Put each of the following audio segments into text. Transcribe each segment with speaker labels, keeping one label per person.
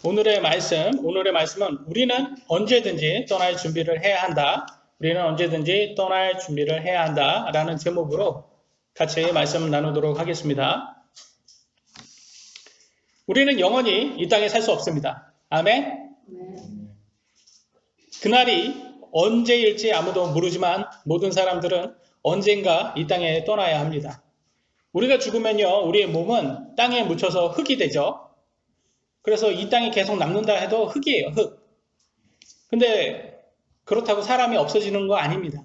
Speaker 1: 오늘의 말씀은 우리는 언제든지 떠날 준비를 해야 한다. 우리는 언제든지 떠날 준비를 해야 한다. 라는 제목으로 같이 말씀 나누도록 하겠습니다. 우리는 영원히 이 땅에 살 수 없습니다. 아멘? 그날이 언제일지 아무도 모르지만 모든 사람들은 언젠가 이 땅에 떠나야 합니다. 우리가 죽으면요, 우리의 몸은 땅에 묻혀서 흙이 되죠. 그래서 이 땅에 계속 남는다 해도 흙이에요, 흙. 근데 그렇다고 사람이 없어지는 거 아닙니다.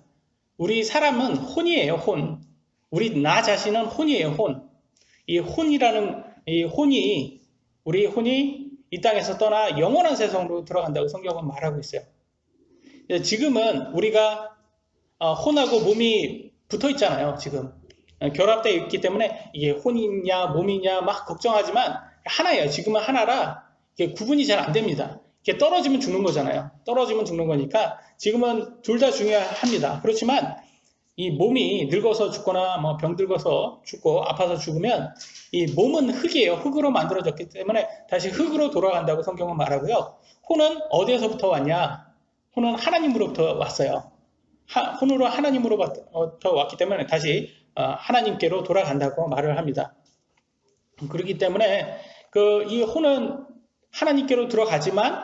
Speaker 1: 우리 사람은 혼이에요, 혼. 나 자신은 혼이에요, 혼. 이 혼이, 우리 혼이 이 땅에서 떠나 영원한 세상으로 들어간다고 성경은 말하고 있어요. 지금은 우리가 혼하고 몸이 붙어 있잖아요, 지금. 결합되어 있기 때문에 이게 혼이냐, 몸이냐 막 걱정하지만 하나예요. 지금은 하나라 이게 구분이 잘 안 됩니다. 이게 떨어지면 죽는 거잖아요. 떨어지면 죽는 거니까 지금은 둘 다 중요합니다. 그렇지만 이 몸이 늙어서 죽거나 뭐 병들어서 죽고 아파서 죽으면 이 몸은 흙이에요. 흙으로 만들어졌기 때문에 다시 흙으로 돌아간다고 성경은 말하고요. 혼은 어디에서부터 왔냐? 혼은 하나님으로부터 왔어요. 혼으로 하나님으로부터 왔기 때문에 다시 하나님께로 돌아간다고 말을 합니다. 그렇기 때문에 이 혼은 하나님께로 들어가지만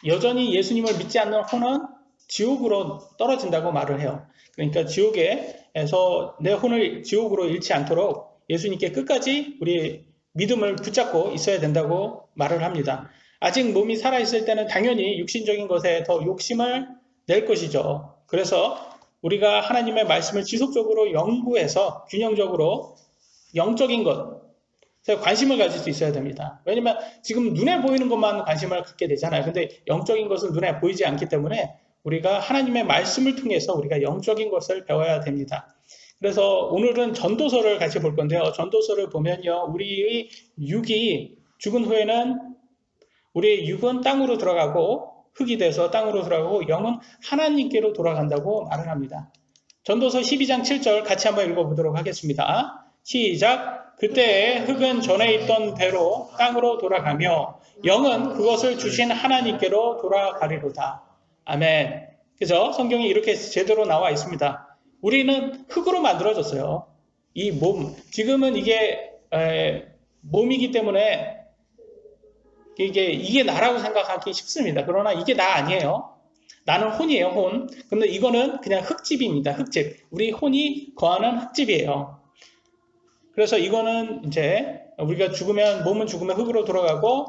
Speaker 1: 여전히 예수님을 믿지 않는 혼은 지옥으로 떨어진다고 말을 해요. 그러니까 지옥에서 내 혼을 지옥으로 잃지 않도록 예수님께 끝까지 우리 믿음을 붙잡고 있어야 된다고 말을 합니다. 아직 몸이 살아있을 때는 당연히 육신적인 것에 더 욕심을 낼 것이죠. 그래서 우리가 하나님의 말씀을 지속적으로 연구해서 균형적으로 영적인 것에 관심을 가질 수 있어야 됩니다. 왜냐면 지금 눈에 보이는 것만 관심을 갖게 되잖아요. 근데 영적인 것은 눈에 보이지 않기 때문에 우리가 하나님의 말씀을 통해서 우리가 영적인 것을 배워야 됩니다. 그래서 오늘은 전도서를 같이 볼 건데요. 전도서를 보면요. 우리의 육이 죽은 후에는 우리의 육은 땅으로 들어가고 흙이 돼서 땅으로 들어가고 영은 하나님께로 돌아간다고 말을 합니다. 전도서 12장 7절 같이 한번 읽어보도록 하겠습니다. 시작! 그때에 흙은 전에 있던 대로 땅으로 돌아가며 영은 그것을 주신 하나님께로 돌아가리로다. 아멘. 그죠? 성경이 이렇게 제대로 나와 있습니다. 우리는 흙으로 만들어졌어요. 이 몸, 지금은 이게 몸이기 때문에 이게 나라고 생각하기 쉽습니다. 그러나 이게 나 아니에요. 나는 혼이에요, 혼. 근데 이거는 그냥 흙집입니다, 흙집. 우리 혼이 거하는 흙집이에요. 그래서 이거는 이제 우리가 죽으면, 몸은 죽으면 흙으로 돌아가고,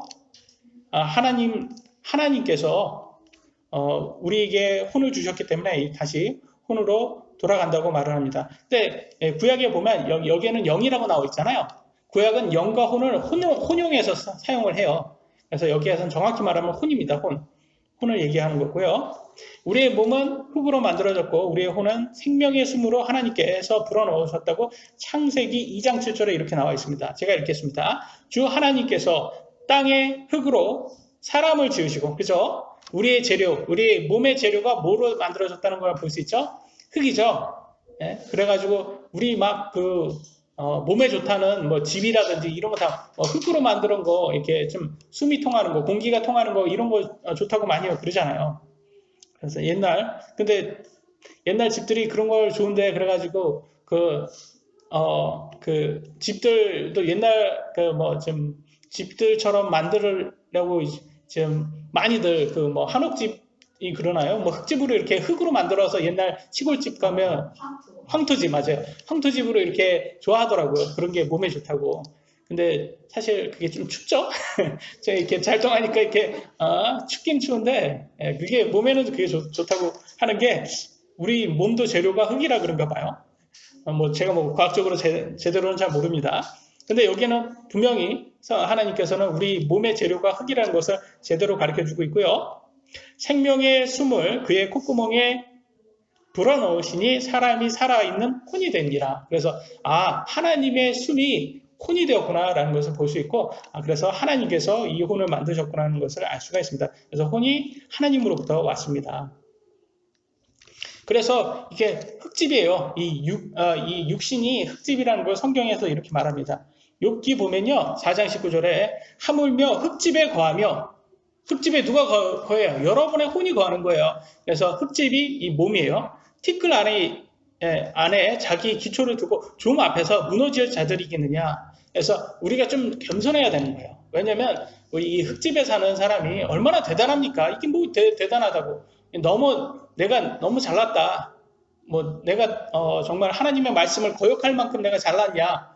Speaker 1: 하나님께서, 우리에게 혼을 주셨기 때문에 다시 혼으로 돌아간다고 말을 합니다. 근데 구약에 보면 여기에는 영이라고 나와 있잖아요. 구약은 영과 혼을 혼용해서 사용을 해요. 그래서 여기에서는 정확히 말하면 혼입니다. 혼을 얘기하는 거고요. 우리의 몸은 흙으로 만들어졌고 우리의 혼은 생명의 숨으로 하나님께서 불어넣으셨다고 창세기 2장 7절에 이렇게 나와 있습니다. 제가 읽겠습니다. 주 하나님께서 땅의 흙으로 사람을 지으시고, 그죠? 우리의 재료, 우리의 몸의 재료가 뭐로 만들어졌다는 걸 볼 수 있죠? 흙이죠. 예? 그래가지고 우리 몸에 좋다는 뭐 집이라든지 이런 거 다 흙으로 만드는 거, 이렇게 좀 숨이 통하는 거, 공기가 통하는 거, 이런 거 좋다고 많이 그러잖아요. 그래서 근데 옛날 집들이 그런 걸 좋은데, 그래가지고 집들도 옛날 집들처럼 만들려고 좀 많이들 한옥집이 그러나요? 뭐 흙집으로 이렇게 흙으로 만들어서 옛날 시골집 가면 황토집, 맞아요. 황토집으로 이렇게 좋아하더라고요. 그런 게 몸에 좋다고. 근데 사실 그게 좀 춥죠? 제가 이렇게 잘동하니까 이렇게, 춥긴 추운데, 그게 몸에는 그게 좋다고 하는 게, 우리 몸도 재료가 흙이라 그런가 봐요. 제가 과학적으로 제대로는 잘 모릅니다. 근데 여기는 분명히 하나님께서는 우리 몸의 재료가 흙이라는 것을 제대로 가르쳐 주고 있고요. 생명의 숨을 그의 콧구멍에 불어넣으시니 사람이 살아있는 혼이 됩니다. 그래서 하나님의 숨이 혼이 되었구나라는 것을 볼 수 있고, 그래서 하나님께서 이 혼을 만드셨구나라는 것을 알 수가 있습니다. 그래서 혼이 하나님으로부터 왔습니다. 그래서 이게 흙집이에요. 이 육신이 흙집이라는 걸 성경에서 이렇게 말합니다. 욥기 보면요. 4장 19절에 하물며 흙집에 거하며 흙집에 누가 거해요? 여러분의 혼이 거하는 거예요. 그래서 흙집이 이 몸이에요. 티끌 안에 자기 기초를 두고 좀 앞에서 무너질 자들이겠느냐. 그래서 우리가 좀 겸손해야 되는 거예요. 왜냐면 이 흙집에 사는 사람이 얼마나 대단합니까? 이게 뭐 대단하다고. 내가 너무 잘났다. 뭐 내가 정말 하나님의 말씀을 거역할 만큼 내가 잘났냐?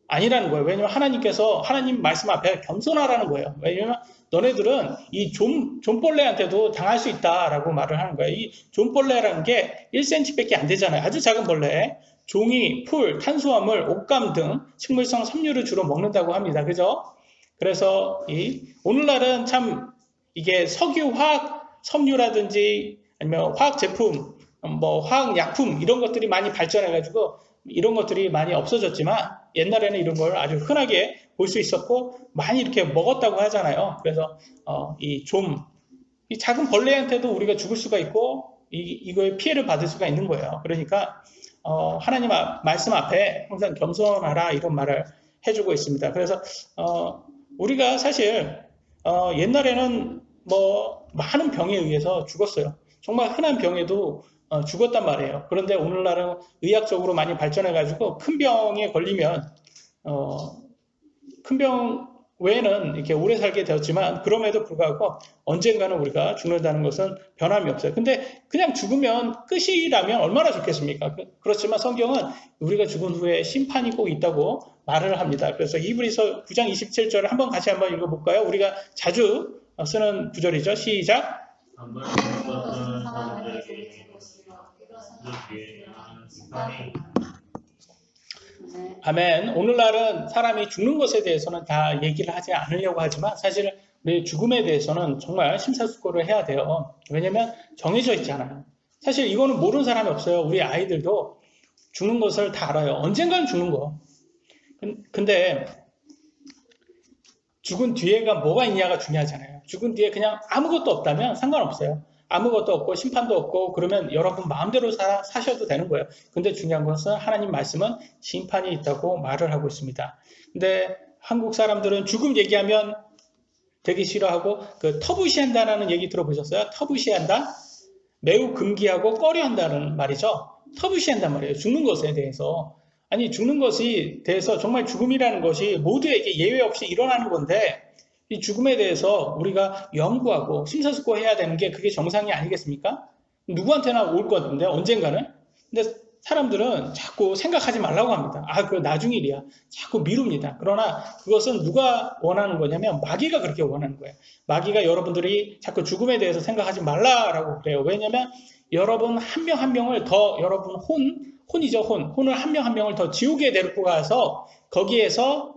Speaker 1: 아니라는 거예요. 왜냐면 하나님 말씀 앞에 겸손하라는 거예요. 왜냐면 너네들은 이 좀벌레한테도 당할 수 있다라고 말을 하는 거예요. 이 좀벌레라는 게 1cm밖에 안 되잖아요. 아주 작은 벌레. 종이, 풀, 탄수화물, 옷감 등 식물성 섬유를 주로 먹는다고 합니다. 그죠? 그래서 오늘날은 참 이게 석유, 화학 섬유라든지 아니면 화학 제품, 뭐 화학 약품 이런 것들이 많이 발전해가지고 이런 것들이 많이 없어졌지만 옛날에는 이런 걸 아주 흔하게 볼 수 있었고 많이 이렇게 먹었다고 하잖아요. 그래서 이 작은 벌레한테도 우리가 죽을 수가 있고 이거에 피해를 받을 수가 있는 거예요. 그러니까 하나님 말씀 앞에 항상 겸손하라 이런 말을 해주고 있습니다. 그래서 우리가 사실 옛날에는 뭐 많은 병에 의해서 죽었어요. 정말 흔한 병에도 죽었단 말이에요. 그런데 오늘날은 의학적으로 많이 발전해가지고 큰 병에 걸리면 큰 병 외에는 이렇게 오래 살게 되었지만 그럼에도 불구하고 언젠가는 우리가 죽는다는 것은 변함이 없어요. 근데 그냥 죽으면 끝이라면 얼마나 좋겠습니까? 그렇지만 성경은 우리가 죽은 후에 심판이 꼭 있다고 말을 합니다. 그래서 이브리서 9장 27절을 같이 한번 읽어볼까요? 우리가 자주 쓰는 구절이죠. 시작. 아멘. 오늘날은 사람이 죽는 것에 대해서는 다 얘기를 하지 않으려고 하지만 사실 우리 죽음에 대해서는 정말 심사숙고를 해야 돼요. 왜냐면 정해져 있잖아요. 사실 이거는 모르는 사람이 없어요. 우리 아이들도 죽는 것을 다 알아요. 언젠가는 죽는 거. 근데 죽은 뒤에가 뭐가 있냐가 중요하잖아요. 죽은 뒤에 그냥 아무것도 없다면 상관없어요. 아무것도 없고 심판도 없고 그러면 여러분 마음대로 사셔도 되는 거예요. 근데 중요한 것은 하나님 말씀은 심판이 있다고 말을 하고 있습니다. 근데 한국 사람들은 죽음 얘기하면 되게 싫어하고 그 터부시한다라는 얘기 들어보셨어요? 터부시한다? 매우 금기하고 꺼려한다는 말이죠. 터부시한단 말이에요. 죽는 것에 대해서. 아니 죽는 것에 대해서 정말 죽음이라는 것이 모두에게 예외 없이 일어나는 건데 이 죽음에 대해서 우리가 연구하고 심사숙고해야 되는 게 그게 정상이 아니겠습니까? 누구한테나 올 건데 언젠가는. 근데 사람들은 자꾸 생각하지 말라고 합니다. 그거 나중 일이야. 자꾸 미룹니다. 그러나 그것은 누가 원하는 거냐면 마귀가 그렇게 원하는 거예요. 마귀가 여러분들이 자꾸 죽음에 대해서 생각하지 말라라고 그래요. 왜냐면 여러분 한 명 한 명을 더 여러분 혼이죠. 혼을 한 명 한 명을 더 지옥에 데리고 가서 거기에서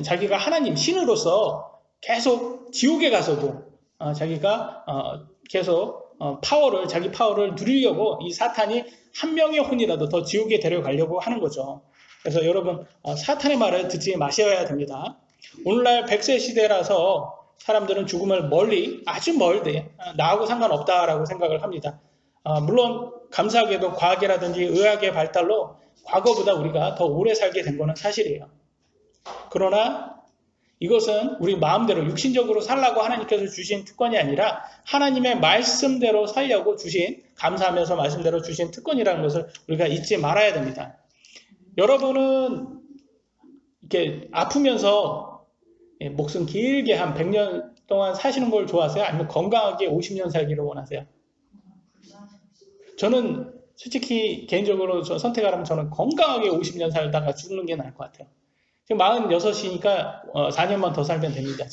Speaker 1: 자기가 하나님 신으로서 계속 지옥에 가서도 자기가 계속 자기 파워를 누리려고 이 사탄이 한 명의 혼이라도 더 지옥에 데려가려고 하는 거죠. 그래서 여러분 사탄의 말을 듣지 마셔야 됩니다. 오늘날 100세 시대라서 사람들은 죽음을 아주 멀리 나하고 상관없다라고 생각을 합니다. 물론 감사하게도 과학이라든지 의학의 발달로 과거보다 우리가 더 오래 살게 된 것은 사실이에요. 그러나 이것은 우리 마음대로 육신적으로 살라고 하나님께서 주신 특권이 아니라 하나님의 말씀대로 살려고 감사하면서 말씀대로 주신 특권이라는 것을 우리가 잊지 말아야 됩니다. 여러분은 이렇게 아프면서 목숨 길게 한 100년 동안 사시는 걸 좋아하세요? 아니면 건강하게 50년 살기를 원하세요? 저는 솔직히 개인적으로 선택하라면 저는 건강하게 50년 살다가 죽는 게 나을 것 같아요. 지금 46이니까 4년만 더 살면 됩니다.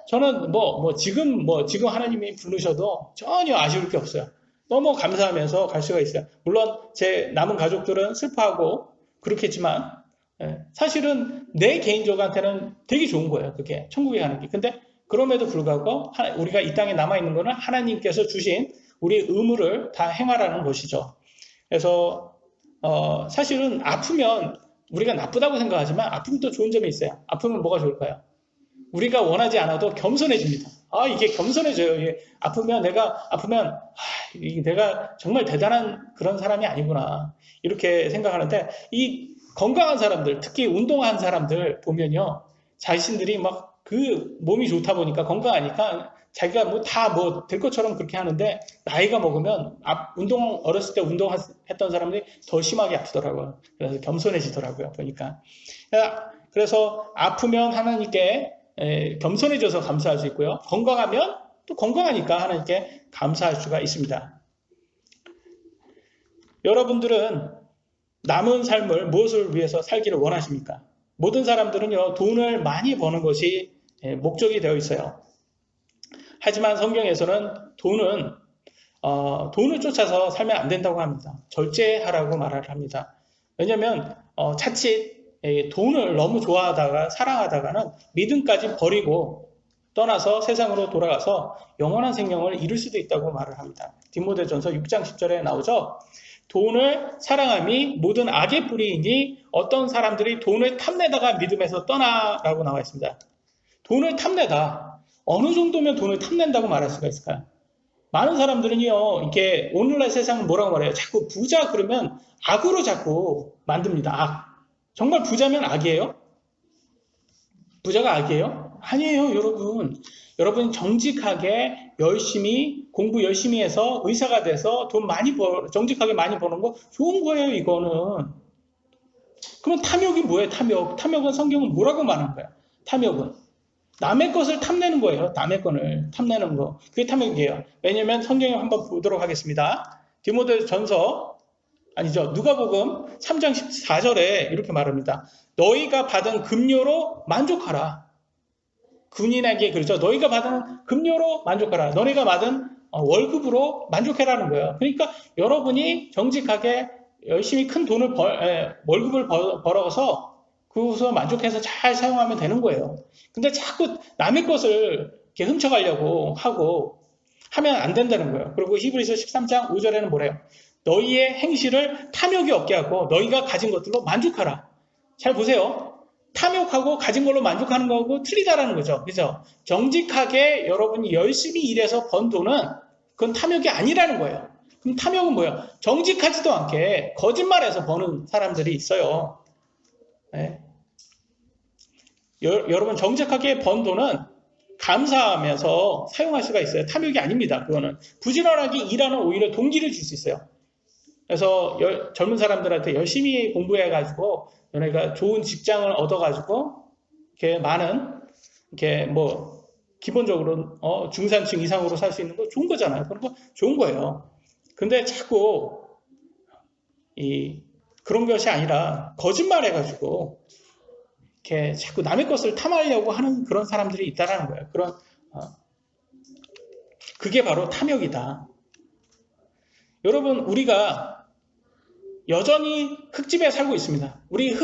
Speaker 1: 저는 지금 하나님이 부르셔도 전혀 아쉬울 게 없어요. 너무 감사하면서 갈 수가 있어요. 물론 제 남은 가족들은 슬퍼하고 그렇겠지만 사실은 내 개인적한테는 되게 좋은 거예요. 그게 천국에 가는 게. 근데 그럼에도 불구하고 우리가 이 땅에 남아있는 거는 하나님께서 주신 우리 의무를 다 행하라는 것이죠. 그래서 사실은 아프면 우리가 나쁘다고 생각하지만 아프면 또 좋은 점이 있어요. 아프면 뭐가 좋을까요? 우리가 원하지 않아도 겸손해집니다. 이게 겸손해져요. 내가 아프면 내가 정말 대단한 그런 사람이 아니구나 이렇게 생각하는데 이 건강한 사람들, 특히 운동한 사람들 보면요. 자신들이 막 그 몸이 좋다 보니까 건강하니까 자기가 뭐 다 뭐 될 것처럼 그렇게 하는데 나이가 먹으면 어렸을 때 운동했던 사람들이 더 심하게 아프더라고요. 그래서 겸손해지더라고요. 보니까. 그래서 아프면 하나님께 겸손해져서 감사할 수 있고요. 건강하면 또 건강하니까 하나님께 감사할 수가 있습니다. 여러분들은 남은 삶을 무엇을 위해서 살기를 원하십니까? 모든 사람들은요, 돈을 많이 버는 것이 목적이 되어 있어요. 하지만 성경에서는 돈을 쫓아서 살면 안 된다고 합니다. 절제하라고 말을 합니다. 왜냐하면 자칫 돈을 너무 좋아하다가 사랑하다가는 믿음까지 버리고 떠나서 세상으로 돌아가서 영원한 생명을 잃을 수도 있다고 말을 합니다. 디모데전서 6장 10절에 나오죠. 돈을 사랑함이 모든 악의 뿌리이니 어떤 사람들이 돈을 탐내다가 믿음에서 떠나라고 나와 있습니다. 돈을 탐내다. 어느 정도면 돈을 탐낸다고 말할 수가 있을까요? 많은 사람들은요, 이렇게 오늘날 세상은 뭐라고 말해요? 자꾸 부자 그러면 악으로 자꾸 만듭니다. 악. 정말 부자면 악이에요? 부자가 악이에요? 아니에요, 여러분. 여러분 정직하게 열심히 공부 열심히 해서 의사가 돼서 돈 많이 정직하게 많이 버는 거 좋은 거예요, 이거는. 그럼 탐욕이 뭐예요, 탐욕? 탐욕은 성경은 뭐라고 말하는 거예요? 탐욕은 남의 것을 탐내는 거예요. 남의 것을 탐내는 거. 그게 탐욕이에요. 왜냐면 성경을 한번 보도록 하겠습니다. 디모데전서 아니죠. 누가복음 3장 14절에 이렇게 말합니다. 너희가 받은 급료로 만족하라. 군인에게 그렇죠. 너희가 받은 급료로 만족하라. 너희가 받은 월급으로 만족해라는 거예요. 그러니까 여러분이 정직하게 열심히 큰 돈을 월급을 벌어서 그것을 만족해서 잘 사용하면 되는 거예요. 근데 자꾸 남의 것을 이렇게 훔쳐가려고 하고 하면 안 된다는 거예요. 그리고 히브리서 13장 5절에는 뭐래요? 너희의 행실을 탐욕이 없게 하고 너희가 가진 것들로 만족하라. 잘 보세요. 탐욕하고 가진 걸로 만족하는 거하고 틀리다라는 거죠. 그죠? 정직하게 여러분이 열심히 일해서 번 돈은 그건 탐욕이 아니라는 거예요. 그럼 탐욕은 뭐예요? 정직하지도 않게 거짓말해서 버는 사람들이 있어요. 네. 여러분 정직하게 번 돈은 감사하면서 사용할 수가 있어요. 탐욕이 아닙니다. 그거는 부지런하게 일하는 오히려 동기를 줄 수 있어요. 그래서 젊은 사람들한테 열심히 공부해가지고 너네가 좋은 직장을 얻어가지고 이렇게 많은 이렇게 뭐 기본적으로 중산층 이상으로 살 수 있는 거 좋은 거잖아요. 그런 거 좋은 거예요. 근데 자꾸 그런 것이 아니라 거짓말해가지고 이렇게 자꾸 남의 것을 탐하려고 하는 그런 사람들이 있다라는 거예요. 그게 바로 탐욕이다. 여러분 우리가 여전히 흙집에 살고 있습니다. 우리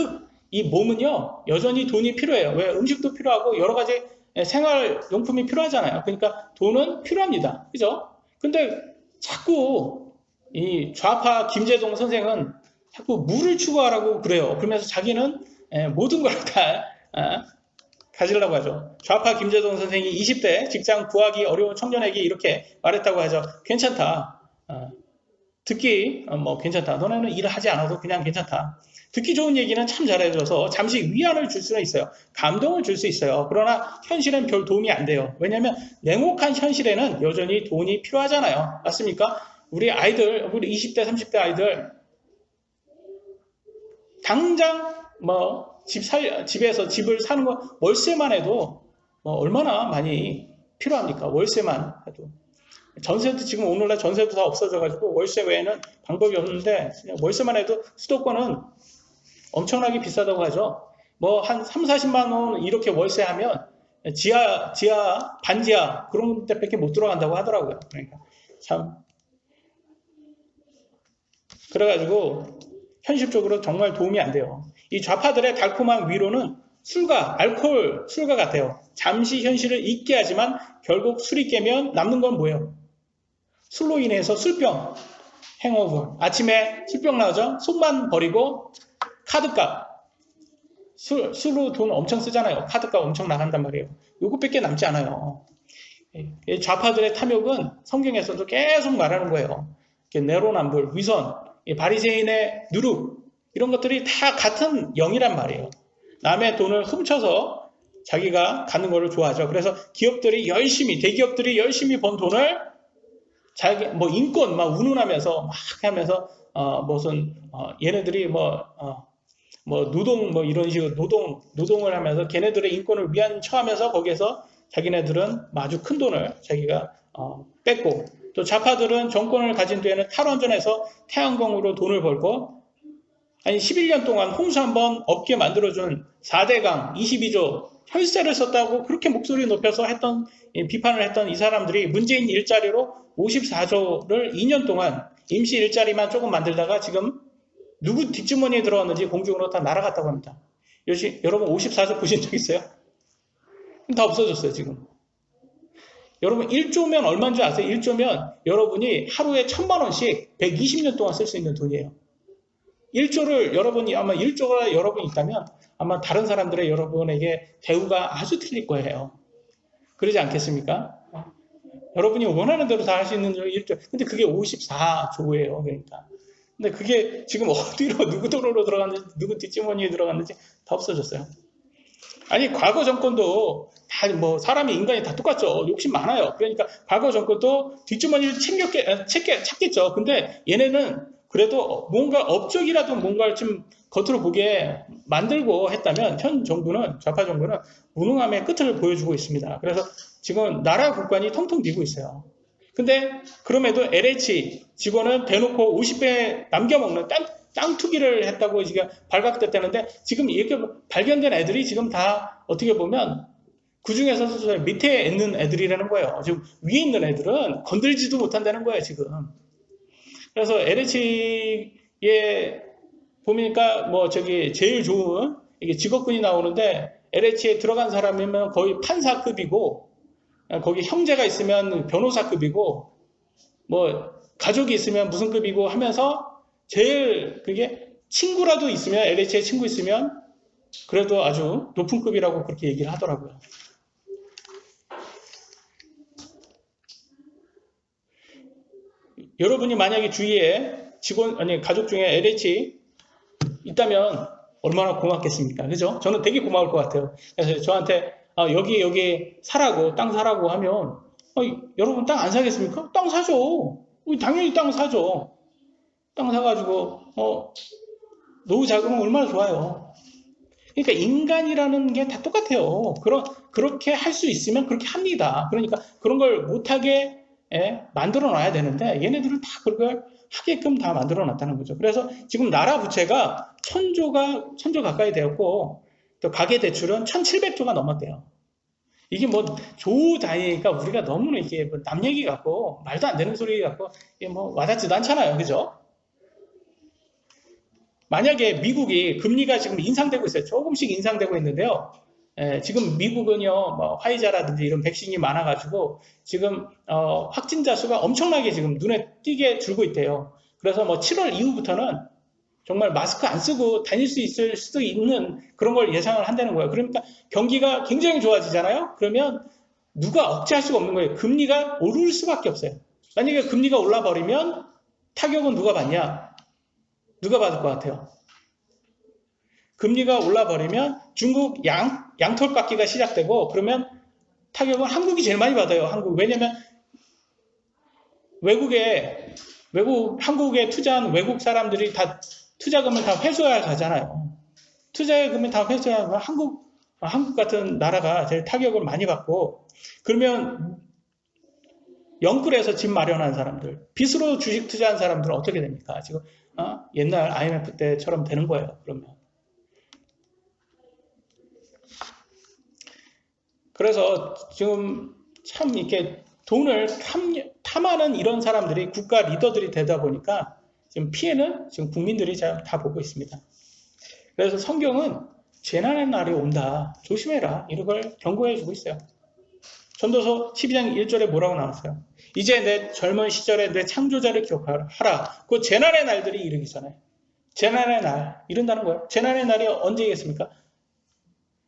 Speaker 1: 이 몸은요 여전히 돈이 필요해요. 왜? 음식도 필요하고 여러 가지 생활용품이 필요하잖아요. 그러니까 돈은 필요합니다. 그죠? 근데 자꾸 이 좌파 김재동 선생은 자꾸 물을 추구하라고 그래요. 그러면서 자기는 모든 걸 다 가지려고 하죠. 좌파 김재동 선생이 20대 직장 구하기 어려운 청년에게 이렇게 말했다고 하죠. 괜찮다. 듣기 뭐 괜찮다. 너네는 일을 하지 않아도 그냥 괜찮다. 듣기 좋은 얘기는 참 잘해줘서 잠시 위안을 줄 수는 있어요. 감동을 줄 수 있어요. 그러나 현실엔 별 도움이 안 돼요. 왜냐하면 냉혹한 현실에는 여전히 돈이 필요하잖아요. 맞습니까? 우리 20대 30대 아이들 당장 뭐 집에서 집을 사는 거 월세만 해도 뭐 얼마나 많이 필요합니까? 월세만 해도. 전세도 지금 오늘날 전세도 다 없어져가지고 월세 외에는 방법이 없는데 월세만 해도 수도권은 엄청나게 비싸다고 하죠. 뭐 한 3, 40만 원 이렇게 월세하면 지하, 반지하 그런 데밖에 못 들어간다고 하더라고요. 그러니까 참 그래가지고 현실적으로 정말 도움이 안 돼요. 이 좌파들의 달콤한 위로는 술과 같아요. 잠시 현실을 잊게 하지만 결국 술이 깨면 남는 건 뭐예요? 술로 인해서 술병, 행오버. 아침에 술병 나오죠? 속만 버리고 카드값. 술로 돈 엄청 쓰잖아요. 카드값 엄청 나간단 말이에요. 요것밖에 남지 않아요. 좌파들의 탐욕은 성경에서도 계속 말하는 거예요. 내로남불, 위선, 바리새인의 누룩 이런 것들이 다 같은 영이란 말이에요. 남의 돈을 훔쳐서 자기가 갖는 거를 좋아하죠. 그래서 기업들이 열심히, 대기업들이 열심히 번 돈을 자기, 뭐, 인권 막 운운하면서 막 하면서, 얘네들이 노동, 뭐 이런 식으로 노동을 하면서 걔네들의 인권을 위안처하면서 거기에서 자기네들은 아주 큰 돈을 자기가, 뺏고, 또 좌파들은 정권을 가진 뒤에는 탈원전에서 태양광으로 돈을 벌고, 아니, 11년 동안 홍수 한번 없게 만들어준 4대강 22조 혈세를 썼다고 그렇게 목소리 높여서 비판을 했던 이 사람들이 문재인 일자리로 54조를 2년 동안 임시 일자리만 조금 만들다가 지금 누구 뒷주머니에 들어갔는지 공중으로 다 날아갔다고 합니다. 여러분 54조 보신 적 있어요? 다 없어졌어요, 지금. 여러분 1조면 얼마인 줄 아세요? 1조면 여러분이 하루에 1,000만 원씩 120년 동안 쓸 수 있는 돈이에요. 1조를 아마 1조가 여러분이 있다면 아마 다른 사람들의 여러분에게 대우가 아주 틀릴 거예요. 그러지 않겠습니까? 여러분이 원하는 대로 다 할 수 있는 1조. 근데 그게 54조예요. 그러니까. 근데 그게 지금 어디로 누구 돈으로 들어갔는지 누구 뒷주머니에 들어갔는지 다 없어졌어요. 아니 과거 정권도 다 사람이 인간이 다 똑같죠. 욕심 많아요. 그러니까 과거 정권도 뒷주머니를 찾겠죠. 근데 얘네는 그래도 뭔가 업적이라도 뭔가를 좀 겉으로 보게 만들고 했다면 현 정부는 좌파 정부는 무능함의 끝을 보여주고 있습니다. 그래서 지금 나라 국간이 통통 비고 있어요. 근데 그럼에도 LH 직원은 대놓고 50배 남겨먹는 땅 투기를 했다고 지금 발각됐다는데 지금 이렇게 발견된 애들이 지금 다 어떻게 보면 그 중에서 밑에 있는 애들이라는 거예요. 지금 위에 있는 애들은 건들지도 못한다는 거예요, 지금. 그래서 LH에 보니까 제일 좋은 이게 직업군이 나오는데 LH에 들어간 사람이면 거의 판사급이고 거기 형제가 있으면 변호사급이고 가족이 있으면 무슨 급이고 하면서 제일 그게 친구라도 있으면 LH에 친구 있으면 그래도 아주 높은 급이라고 그렇게 얘기를 하더라고요. 여러분이 만약에 주위에 가족 중에 LH 있다면 얼마나 고맙겠습니까? 그죠? 저는 되게 고마울 것 같아요. 그래서 저한테 여기 사라고, 땅 사라고 하면 여러분 땅 안 사겠습니까? 땅 사죠. 당연히 땅 사죠. 땅 사가지고 노후 자금은 얼마나 좋아요. 그러니까 인간이라는 게 다 똑같아요. 그렇게 할 수 있으면 그렇게 합니다. 그러니까 그런 걸 못하게 만들어 놔야 되는데 얘네들은 다 그걸 하게끔 다 만들어 놨다는 거죠. 그래서 지금 나라 부채가 1,000조 가까이 되었고 또 가계대출은 1,700조가 넘었대요. 이게 조 단위니까 우리가 너무 이게 남 얘기 같고 말도 안 되는 소리 같고 이게 와닿지도 않잖아요. 그죠? 만약에 미국이 금리가 지금 인상되고 있어요. 조금씩 인상되고 있는데요. 지금 미국은요, 화이자라든지 이런 백신이 많아가지고 지금 확진자 수가 엄청나게 지금 눈에 띄게 줄고 있대요. 그래서 7월 이후부터는 정말 마스크 안 쓰고 다닐 수 있을 수도 있는 그런 걸 예상을 한다는 거예요. 그러니까 경기가 굉장히 좋아지잖아요. 그러면 누가 억제할 수가 없는 거예요. 금리가 오를 수밖에 없어요. 만약에 금리가 올라버리면 타격은 누가 받냐? 누가 받을 것 같아요? 금리가 올라버리면 중국 양털 깎기가 시작되고 그러면 타격은 한국이 제일 많이 받아요. 한국. 왜냐면 한국에 투자한 외국 사람들이 다 투자금을 다 회수해야 가잖아요. 투자금을 다 회수하면 한국 같은 나라가 제일 타격을 많이 받고 그러면 영끌에서 집 마련한 사람들, 빚으로 주식 투자한 사람들은 어떻게 됩니까? 지금 옛날 IMF 때처럼 되는 거예요. 그러면. 그래서 지금 참 이렇게 돈을 탐하는 이런 사람들이 국가 리더들이 되다 보니까 지금 피해는 지금 국민들이 다 보고 있습니다. 그래서 성경은 재난의 날이 온다. 조심해라. 이런 걸 경고해주고 있어요. 전도서 12장 1절에 뭐라고 나왔어요? 이제 내 젊은 시절에 내 창조자를 기억하라. 그 재난의 날들이 이르기 전에. 재난의 날. 이른다는 거예요. 재난의 날이 언제겠습니까?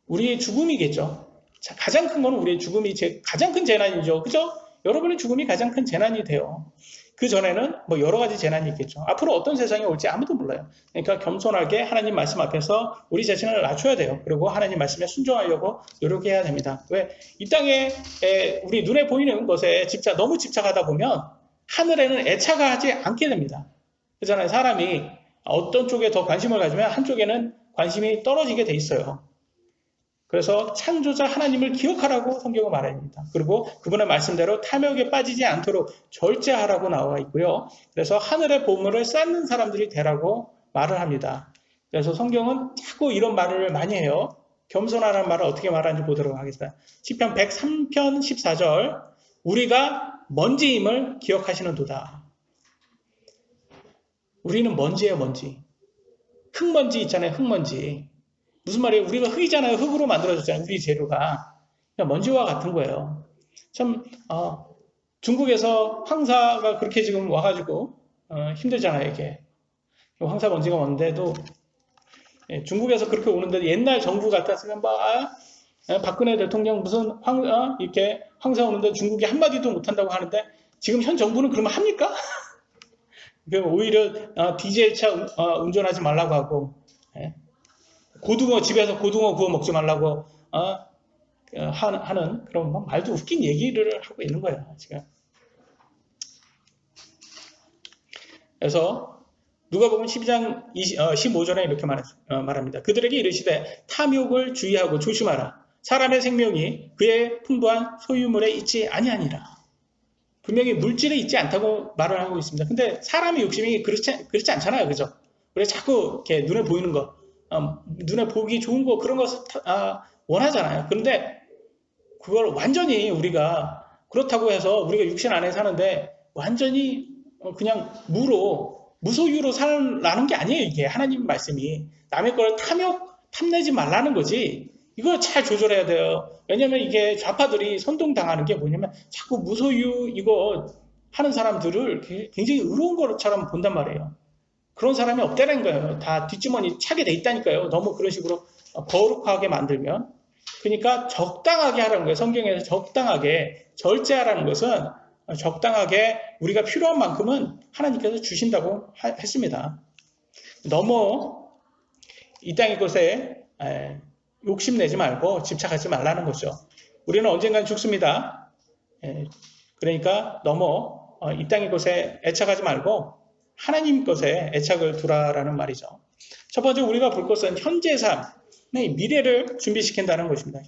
Speaker 1: 우리의 죽음이겠죠. 자, 가장 큰 거는 우리의 죽음이 가장 큰 재난이죠. 그죠? 여러분의 죽음이 가장 큰 재난이 돼요. 그 전에는 뭐 여러 가지 재난이 있겠죠. 앞으로 어떤 세상이 올지 아무도 몰라요. 그러니까 겸손하게 하나님 말씀 앞에서 우리 자신을 낮춰야 돼요. 그리고 하나님 말씀에 순종하려고 노력해야 됩니다. 왜? 이 땅에 우리 눈에 보이는 것에 너무 집착하다 보면 하늘에는 애착하지 않게 됩니다. 그렇잖아요. 사람이 어떤 쪽에 더 관심을 가지면 한쪽에는 관심이 떨어지게 돼 있어요. 그래서 창조자 하나님을 기억하라고 성경은 말합니다. 그리고 그분의 말씀대로 탐욕에 빠지지 않도록 절제하라고 나와 있고요. 그래서 하늘의 보물을 쌓는 사람들이 되라고 말을 합니다. 그래서 성경은 자꾸 이런 말을 많이 해요. 겸손하라는 말을 어떻게 말하는지 보도록 하겠습니다. 시편 103편 14절 우리가 먼지임을 기억하시는 도다. 우리는 먼지예요, 먼지. 흙먼지 있잖아요, 흙먼지. 무슨 말이에요? 우리가 흙이잖아요. 흙으로 만들어졌잖아요. 우리 재료가. 그러니까 먼지와 같은 거예요. 참 중국에서 황사가 그렇게 지금 와가지고 힘들잖아요. 이게. 황사 먼지가 오는데도 중국에서 그렇게 오는데 옛날 정부 같았으면 박근혜 대통령 무슨 이렇게 황사 오는데 중국이 한마디도 못한다고 하는데 지금 현 정부는 그러면 합니까? 오히려 디젤차 운전하지 말라고 하고 집에서 고등어 구워 먹지 말라고 하는 그런 말도 웃긴 얘기를 하고 있는 거예요. 지금. 그래서 누가복음 12장 15절에 이렇게 말합니다. 그들에게 이르시되 탐욕을 주의하고 조심하라. 사람의 생명이 그의 풍부한 소유물에 있지 아니하니라. 분명히 물질에 있지 않다고 말을 하고 있습니다. 근데 사람의 욕심이 그렇지 않잖아요. 그죠? 그래서 자꾸 이렇게 눈에 보이는 거, 눈에 보기 좋은 거, 그런 것을 원하잖아요. 그런데 그걸 완전히 우리가 그렇다고 해서 우리가 육신 안에 사는데 완전히 그냥 무소유로 살라는 게 아니에요. 이게 하나님 말씀이 남의 걸 탐내지 말라는 거지. 이걸 잘 조절해야 돼요. 왜냐면 이게 좌파들이 선동당하는 게 뭐냐면 자꾸 무소유 이거 하는 사람들을 굉장히 의로운 것처럼 본단 말이에요. 그런 사람이 없다는 거예요. 다 뒷주머니 차게 돼 있다니까요. 너무 그런 식으로 거룩하게 만들면. 그러니까 적당하게 하라는 거예요. 성경에서 적당하게 절제하라는 것은 적당하게 우리가 필요한 만큼은 하나님께서 주신다고 했습니다. 너무 이 땅의 것에 욕심내지 말고 집착하지 말라는 거죠. 우리는 언젠간 죽습니다. 그러니까 너무 이 땅의 것에 애착하지 말고 하나님 것에 애착을 두라라는 말이죠. 첫 번째 우리가 볼 것은 현재 삶의 미래를 준비시킨다는 것입니다.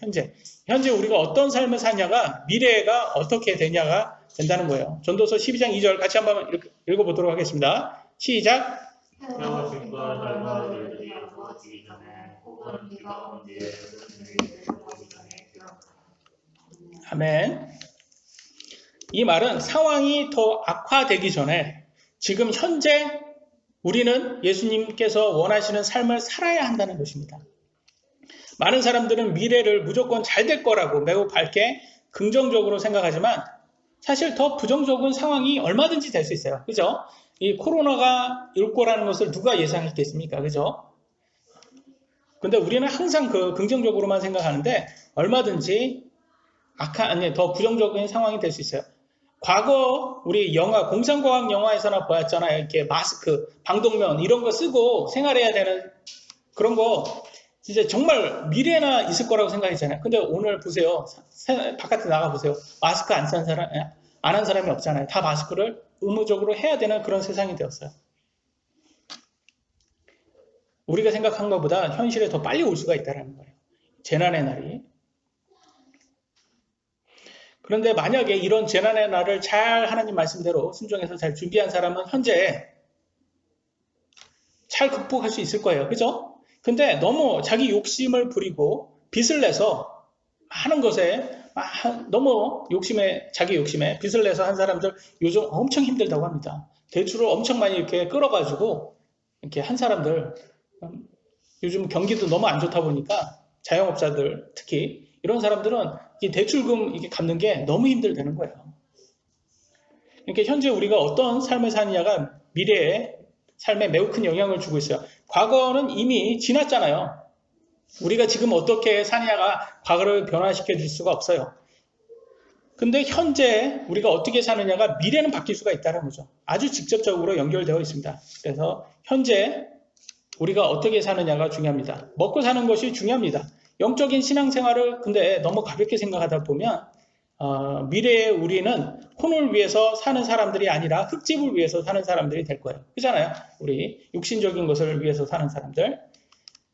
Speaker 1: 현재 우리가 어떤 삶을 사냐가 미래가 어떻게 되냐가 된다는 거예요. 전도서 12장 2절 같이 한번 읽어보도록 하겠습니다. 시작. 아멘. 이 말은 상황이 더 악화되기 전에 지금 현재 우리는 예수님께서 원하시는 삶을 살아야 한다는 것입니다. 많은 사람들은 미래를 무조건 잘 될 거라고 매우 밝게 긍정적으로 생각하지만 사실 더 부정적인 상황이 얼마든지 될 수 있어요. 그죠? 이 코로나가 올 거라는 것을 누가 예상했겠습니까? 그죠? 근데 우리는 항상 긍정적으로만 생각하는데 얼마든지 더 부정적인 상황이 될 수 있어요. 과거 우리 공상과학 영화에서나 보았잖아요. 이렇게 마스크, 방독면 이런 거 쓰고 생활해야 되는 그런 거 진짜 정말 미래나 있을 거라고 생각했잖아요. 근데 오늘 보세요. 바깥에 나가 보세요. 마스크 안 한 사람이 없잖아요. 다 마스크를 의무적으로 해야 되는 그런 세상이 되었어요. 우리가 생각한 것보다 현실에 더 빨리 올 수가 있다는 거예요. 재난의 날이. 그런데 만약에 이런 재난의 날을 잘 하나님 말씀대로 순종해서 잘 준비한 사람은 현재 잘 극복할 수 있을 거예요. 그죠? 근데 너무 자기 욕심을 부리고 빚을 내서 많은 것에 너무 자기 욕심에 빚을 내서 한 사람들 요즘 엄청 힘들다고 합니다. 대출을 엄청 많이 이렇게 끌어가지고 이렇게 한 사람들 요즘 경기도 너무 안 좋다 보니까 자영업자들 특히 이런 사람들은 이 대출금 이게 갚는 게 너무 힘들다는 거예요. 그러니까 현재 우리가 어떤 삶을 사느냐가 미래의 삶에 매우 큰 영향을 주고 있어요. 과거는 이미 지났잖아요. 우리가 지금 어떻게 사느냐가 과거를 변화시켜 줄 수가 없어요. 근데 현재 우리가 어떻게 사느냐가 미래는 바뀔 수가 있다는 거죠. 아주 직접적으로 연결되어 있습니다. 그래서 현재 우리가 어떻게 사느냐가 중요합니다. 먹고 사는 것이 중요합니다. 영적인 신앙생활을 근데 너무 가볍게 생각하다 보면 미래에 우리는 혼을 위해서 사는 사람들이 아니라 흙집을 위해서 사는 사람들이 될 거예요. 그렇잖아요. 우리 육신적인 것을 위해서 사는 사람들.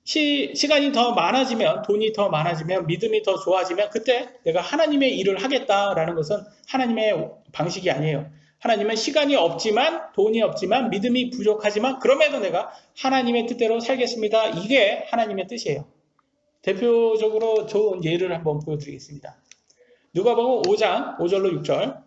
Speaker 1: 시간이 더 많아지면, 돈이 더 많아지면, 믿음이 더 좋아지면 그때 내가 하나님의 일을 하겠다라는 것은 하나님의 방식이 아니에요. 하나님은 시간이 없지만, 돈이 없지만, 믿음이 부족하지만 그럼에도 내가 하나님의 뜻대로 살겠습니다. 이게 하나님의 뜻이에요. 대표적으로 좋은 예를 한번 보여드리겠습니다. 누가복음 5장 5절로 6절.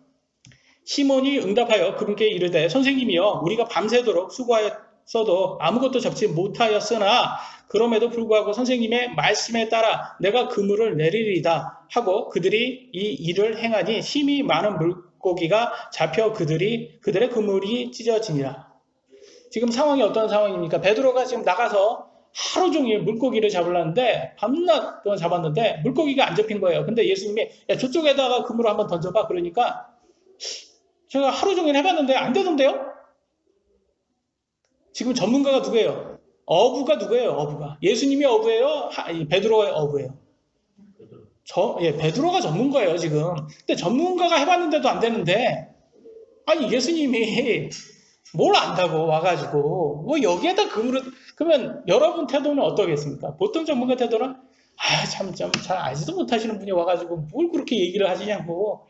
Speaker 1: 시몬이 응답하여 그분께 이르되 선생님이여 우리가 밤새도록 수고하였어도 아무것도 잡지 못하였으나 그럼에도 불구하고 선생님의 말씀에 따라 내가 그물을 내리리다 하고 그들이 이 일을 행하니 힘이 많은 물고기가 잡혀 그들의 그물이 찢어지니라. 지금 상황이 어떤 상황입니까? 베드로가 지금 나가서 하루 종일 물고기를 잡으려는데 밤낮 동안 잡았는데 물고기가 안 잡힌 거예요. 근데 예수님이 야, 저쪽에다가 그물을 한번 던져봐. 그러니까 제가 하루 종일 해봤는데 안 되던데요? 지금 전문가가 누구예요? 어부가 누구예요? 어부가. 예수님이 어부예요? 베드로가 어부예요? 베드로가 전문가예요, 지금. 근데 전문가가 해봤는데도 안 되는데, 아니, 예수님이 뭘 안다고 와가지고, 뭐 여기에다 그물을, 그러면 여러분 태도는 어떠겠습니까? 보통 전문가 태도는, 잘 알지도 못하시는 분이 와가지고 뭘 그렇게 얘기를 하시냐고,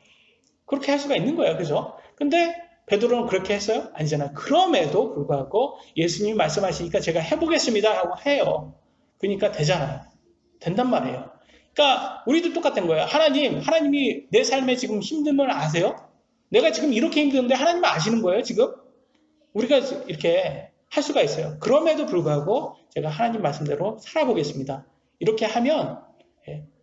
Speaker 1: 그렇게 할 수가 있는 거예요, 그죠? 근데 베드로는 그렇게 했어요? 아니잖아요. 그럼에도 불구하고 예수님이 말씀하시니까 제가 해보겠습니다 하고 해요. 그러니까 되잖아요. 된단 말이에요. 그러니까 우리도 똑같은 거예요. 하나님이 내 삶에 지금 힘듦을 아세요? 내가 지금 이렇게 힘든데 하나님은 아시는 거예요, 지금? 우리가 이렇게 할 수가 있어요. 그럼에도 불구하고 제가 하나님 말씀대로 살아보겠습니다. 이렇게 하면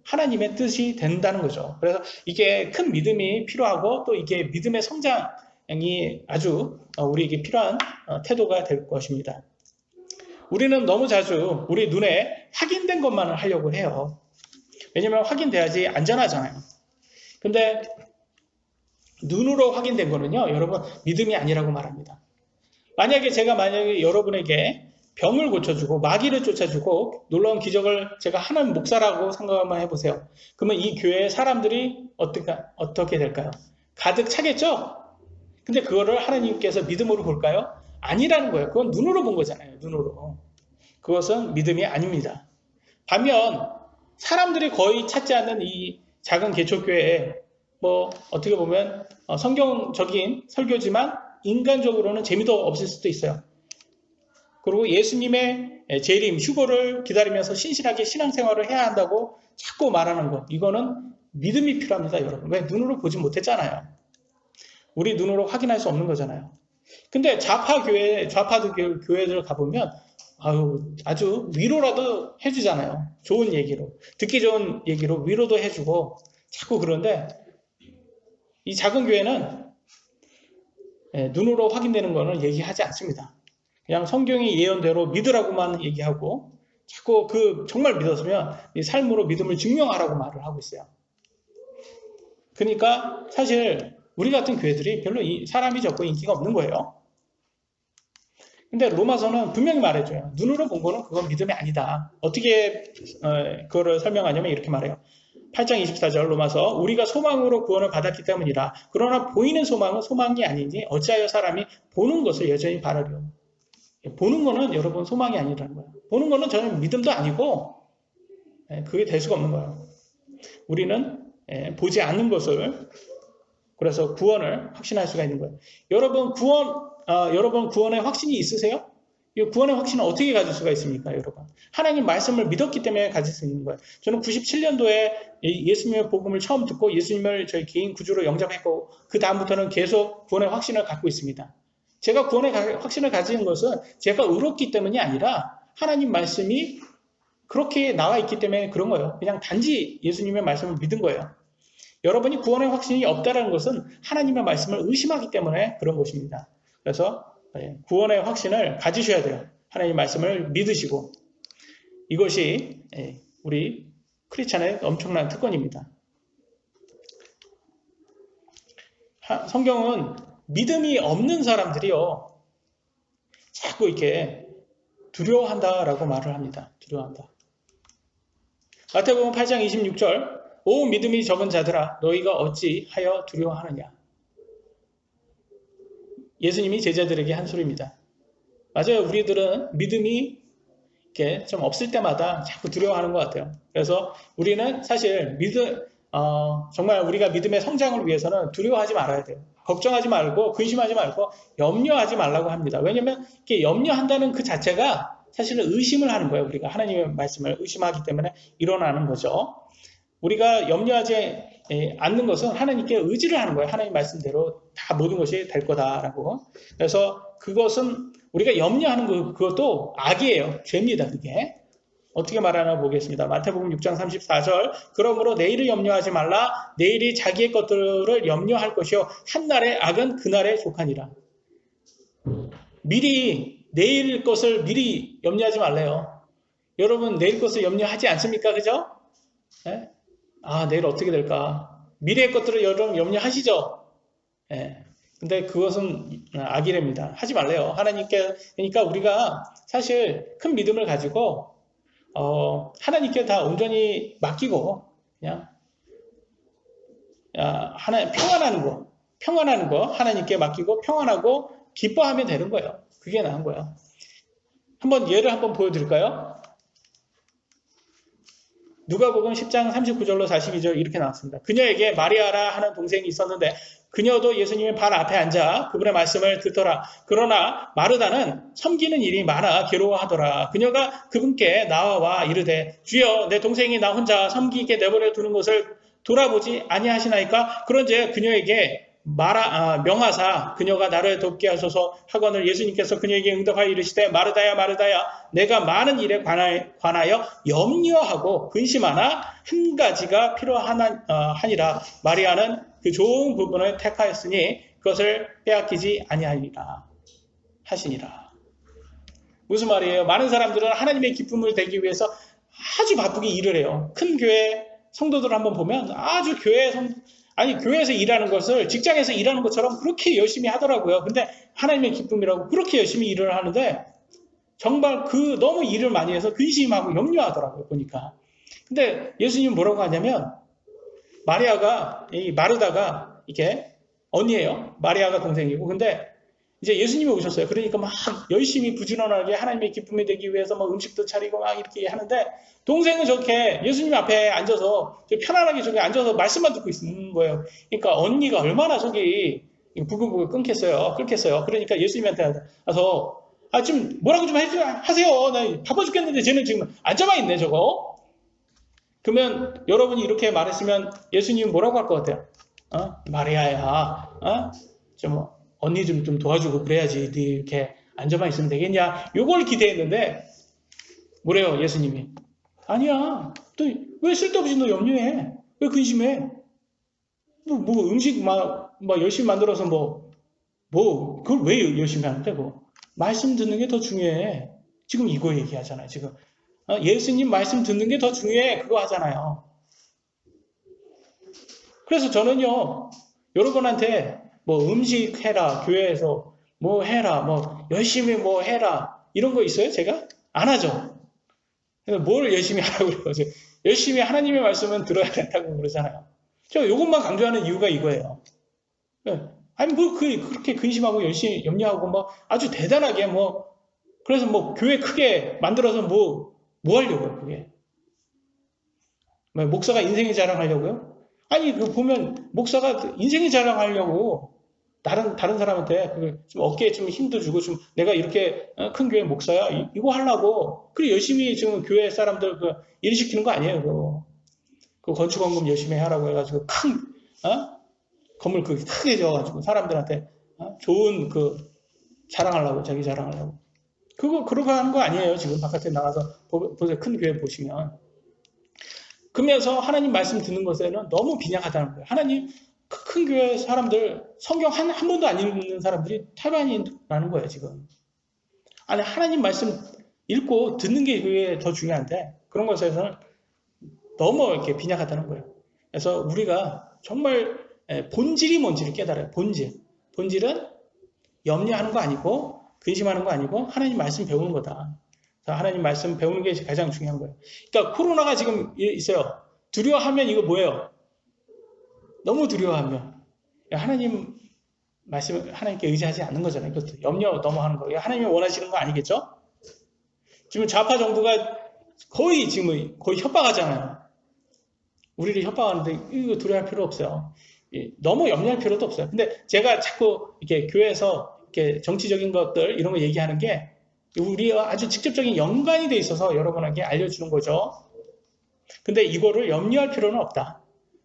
Speaker 1: 하나님의 뜻이 된다는 거죠. 그래서 이게 큰 믿음이 필요하고 또 이게 믿음의 성장이 아주 우리에게 필요한 태도가 될 것입니다. 우리는 너무 자주 우리 눈에 확인된 것만을 하려고 해요. 왜냐하면 확인돼야지 안전하잖아요. 근데 눈으로 확인된 거는요, 여러분 믿음이 아니라고 말합니다. 만약에 여러분에게 병을 고쳐주고 마귀를 쫓아주고 놀라운 기적을 제가 하는 목사라고 생각만 해보세요. 그러면 이 교회의 사람들이 어떻게 될까요? 가득 차겠죠? 근데 그거를 하나님께서 믿음으로 볼까요? 아니라는 거예요. 그건 눈으로 본 거잖아요. 눈으로. 그것은 믿음이 아닙니다. 반면 사람들이 거의 찾지 않는 이 작은 개척교회에 뭐 어떻게 보면 성경적인 설교지만 인간적으로는 재미도 없을 수도 있어요. 그리고 예수님의 재림, 휴거를 기다리면서 신실하게 신앙생활을 해야 한다고 자꾸 말하는 것. 이거는 믿음이 필요합니다, 여러분. 왜? 눈으로 보지 못했잖아요. 우리 눈으로 확인할 수 없는 거잖아요. 근데 좌파 교회들 가보면 아주 위로라도 해주잖아요. 좋은 얘기로. 듣기 좋은 얘기로 위로도 해주고 자꾸 그런데 이 작은 교회는 눈으로 확인되는 거는 얘기하지 않습니다. 그냥 성경의 예언대로 믿으라고만 얘기하고 자꾸 정말 믿었으면 이 삶으로 믿음을 증명하라고 말을 하고 있어요. 그러니까 사실 우리 같은 교회들이 별로 사람이 적고 인기가 없는 거예요. 근데 로마서는 분명히 말해줘요. 눈으로 본 거는 그건 믿음이 아니다. 어떻게 그거를 설명하냐면 이렇게 말해요. 8장 24절 로마서 우리가 소망으로 구원을 받았기 때문이라. 그러나 보이는 소망은 소망이 아니니 어찌하여 사람이 보는 것을 여전히 바라려. 보는 거는 여러분 소망이 아니라는 거예요. 보는 거는 전혀 믿음도 아니고 그게 될 수가 없는 거예요. 우리는 보지 않는 것을 그래서 구원을 확신할 수가 있는 거예요. 여러분 구원의 확신이 있으세요? 이 구원의 확신은 어떻게 가질 수가 있습니까, 여러분? 하나님 말씀을 믿었기 때문에 가질 수 있는 거예요. 저는 97년도에 예수님의 복음을 처음 듣고 예수님을 저희 개인 구주로 영접했고 그 다음부터는 계속 구원의 확신을 갖고 있습니다. 제가 구원의 확신을 가진 것은 제가 의롭기 때문이 아니라 하나님 말씀이 그렇게 나와 있기 때문에 그런 거예요. 그냥 단지 예수님의 말씀을 믿은 거예요. 여러분이 구원의 확신이 없다는 것은 하나님의 말씀을 의심하기 때문에 그런 것입니다. 그래서 구원의 확신을 가지셔야 돼요. 하나님 말씀을 믿으시고 이것이 우리 크리스찬의 엄청난 특권입니다. 성경은 믿음이 없는 사람들이요, 자꾸 이렇게 두려워한다라고 말을 합니다. 두려워한다. 마태복음 8장 26절, 오 믿음이 적은 자들아 너희가 어찌하여 두려워하느냐. 예수님이 제자들에게 한 소리입니다. 맞아요. 우리들은 믿음이 이렇게 좀 없을 때마다 자꾸 두려워하는 것 같아요. 그래서 우리는 사실 정말 우리가 믿음의 성장을 위해서는 두려워하지 말아야 돼요. 걱정하지 말고 근심하지 말고 염려하지 말라고 합니다. 왜냐하면 이렇게 염려한다는 그 자체가 사실은 의심을 하는 거예요. 우리가 하나님의 말씀을 의심하기 때문에 일어나는 거죠. 우리가 염려하지 않는 것은 하나님께 의지를 하는 거예요. 하나님 말씀대로 다 모든 것이 될 거다라고. 그래서 그것은 우리가 염려하는 그것도 악이에요. 죄입니다. 그게. 어떻게 말하나 보겠습니다. 마태복음 6장 34절, 그러므로 내일을 염려하지 말라. 내일이 자기의 것들을 염려할 것이요 한날의 악은 그날에 족하니라. 미리 내일 것을 미리 염려하지 말래요. 여러분 내일 것을 염려하지 않습니까? 그죠? 네? 아, 내일 어떻게 될까? 미래의 것들을 여러분 염려하시죠? 네. 근데 그것은 악이랍니다. 하지 말래요. 하나님께, 그러니까 우리가 사실 큰 믿음을 가지고 하나님께 다 온전히 맡기고 그냥 평안하는 거 하나님께 맡기고 평안하고 기뻐하면 되는 거예요. 그게 나은 거예요. 예를 한번 보여드릴까요? 누가복음 10장 39절로 42절 이렇게 나왔습니다. 그녀에게 마리아라 하는 동생이 있었는데 그녀도 예수님의 발 앞에 앉아 그분의 말씀을 듣더라. 그러나 마르다는 섬기는 일이 많아 괴로워하더라. 그녀가 그분께 나와 이르되 주여 내 동생이 나 혼자 섬기게 내버려 두는 것을 돌아보지 아니하시나이까? 그런즉 그녀에게 명하사 그녀가 나를 돕게 하소서 하거늘 예수님께서 그녀에게 응답하여 이르시되 마르다야 마르다야 내가 많은 일에 관하여 염려하고 근심하나 한 가지가 필요하니라. 마리아는 그 좋은 부분을 택하였으니 그것을 빼앗기지 아니하리라 하시니라. 무슨 말이에요? 많은 사람들은 하나님의 기쁨을 되기 위해서 아주 바쁘게 일을 해요. 큰 교회 성도들 한번 보면 아주 교회에서 일하는 것을 직장에서 일하는 것처럼 그렇게 열심히 하더라고요. 근데 하나님의 기쁨이라고 그렇게 열심히 일을 하는데 정말 너무 일을 많이 해서 근심하고 염려하더라고요. 보니까. 근데 예수님은 뭐라고 하냐면 마르다가 이게 언니예요. 마리아가 동생이고. 근데 이제 예수님이 오셨어요. 그러니까 막 열심히 부지런하게 하나님의 기쁨이 되기 위해서 막 음식도 차리고 막 이렇게 하는데 동생은 저렇게 예수님 앞에 앉아서 편안하게 저기 앉아서 말씀만 듣고 있는 거예요. 그러니까 언니가 얼마나 속이 부글부글 끓겠어요. 그러니까 예수님한테 가서 좀 뭐라고 좀 하세요. 나 바빠 죽겠는데 쟤는 지금 앉아만 있네 저거. 그러면 여러분이 이렇게 말했으면 예수님은 뭐라고 할 것 같아요? 마리아야, 언니 좀 도와주고 그래야지. 네 이렇게 앉아만 있으면 되겠냐? 요걸 기대했는데 뭐래요 예수님이? 아니야. 또 왜 쓸데없이 너 염려해? 왜 근심해? 뭐 음식 막 열심히 만들어서 그걸 왜 열심히 하는데 말씀 듣는 게 더 중요해. 지금 이거 얘기하잖아요. 지금 예수님 말씀 듣는 게 더 중요해. 그거 하잖아요. 그래서 저는요 여러분한테 음식 해라, 교회에서 해라, 열심히 해라 이런 거 있어요? 제가? 안 하죠. 뭘 열심히 하라고 그러죠? 열심히 하나님의 말씀은 들어야 된다고 그러잖아요. 제가 이것만 강조하는 이유가 이거예요. 아니 그렇게 근심하고 열심히 염려하고 아주 대단하게 그래서 교회 크게 만들어서 뭐 하려고요? 그게 목사가 인생의 자랑하려고요? 아니 보면 목사가 인생의 자랑하려고 다른 사람한테 좀 어깨에 좀 힘도 주고 내가 이렇게 큰 교회 목사야 이거 하려고 그래 열심히 지금 교회 사람들 일 시키는 거 아니에요. 그 건축원금 열심히 하라고 해가지고 큰 건물 크게 지어가지고 사람들한테 좋은 자랑하려고 자기 자랑하려고 그러고 하는 거 아니에요. 지금 바깥에 나가서 보세요. 큰 교회 보시면 그러면서 하나님 말씀 듣는 것에는 너무 빈약하다는 거예요. 하나님 큰 교회 사람들 성경 한 번도 안 읽는 사람들이 태반이라는 거예요. 지금 아니 하나님 말씀 읽고 듣는 게 그게 더 중요한데 그런 것에서는 너무 이렇게 빈약하다는 거예요. 그래서 우리가 정말 본질이 뭔지를 깨달아요. 본질은 염려하는 거 아니고 근심하는 거 아니고 하나님 말씀 배우는 거다. 하나님 말씀 배우는 게 가장 중요한 거예요. 그러니까 코로나가 지금 있어요. 두려워하면 이거 뭐예요? 너무 두려워하면 하나님 말씀 하나님께 의지하지 않는 거잖아요. 그것도 염려 너무 하는 거예요. 하나님이 원하시는 거 아니겠죠? 지금 좌파 정부가 거의 협박하잖아요. 우리를 협박하는데 이거 두려워할 필요 없어요. 너무 염려할 필요도 없어요. 근데 제가 자꾸 이렇게 교회에서 이렇게 정치적인 것들 이런 거 얘기하는 게 우리와 아주 직접적인 연관이 돼 있어서 여러분에게 알려주는 거죠. 근데 이거를 염려할 필요는 없다.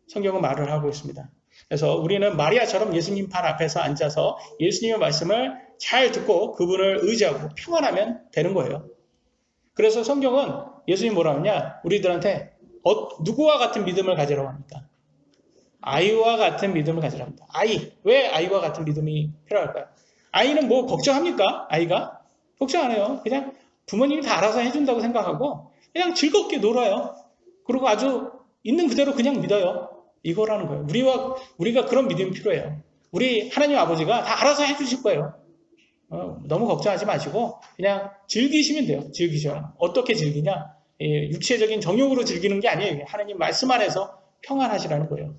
Speaker 1: 성경은 말을 하고 있습니다. 그래서 우리는 마리아처럼 예수님 발 앞에서 앉아서 예수님의 말씀을 잘 듣고 그분을 의지하고 평안하면 되는 거예요. 그래서 성경은 예수님 뭐라 하냐? 우리들한테 누구와 같은 믿음을 가지라고 합니까? 아이와 같은 믿음을 가지라고 합니다. 왜 아이와 같은 믿음이 필요할까요? 아이는 뭐 걱정합니까? 아이가? 걱정 안 해요. 그냥 부모님이 다 알아서 해준다고 생각하고 그냥 즐겁게 놀아요. 그리고 아주 있는 그대로 그냥 믿어요. 이거라는 거예요. 우리가 그런 믿음이 필요해요. 우리 하나님 아버지가 다 알아서 해주실 거예요. 너무 걱정하지 마시고 그냥 즐기시면 돼요. 즐기셔. 어떻게 즐기냐? 육체적인 정욕으로 즐기는 게 아니에요. 하나님 말씀 안에서 평안하시라는 거예요.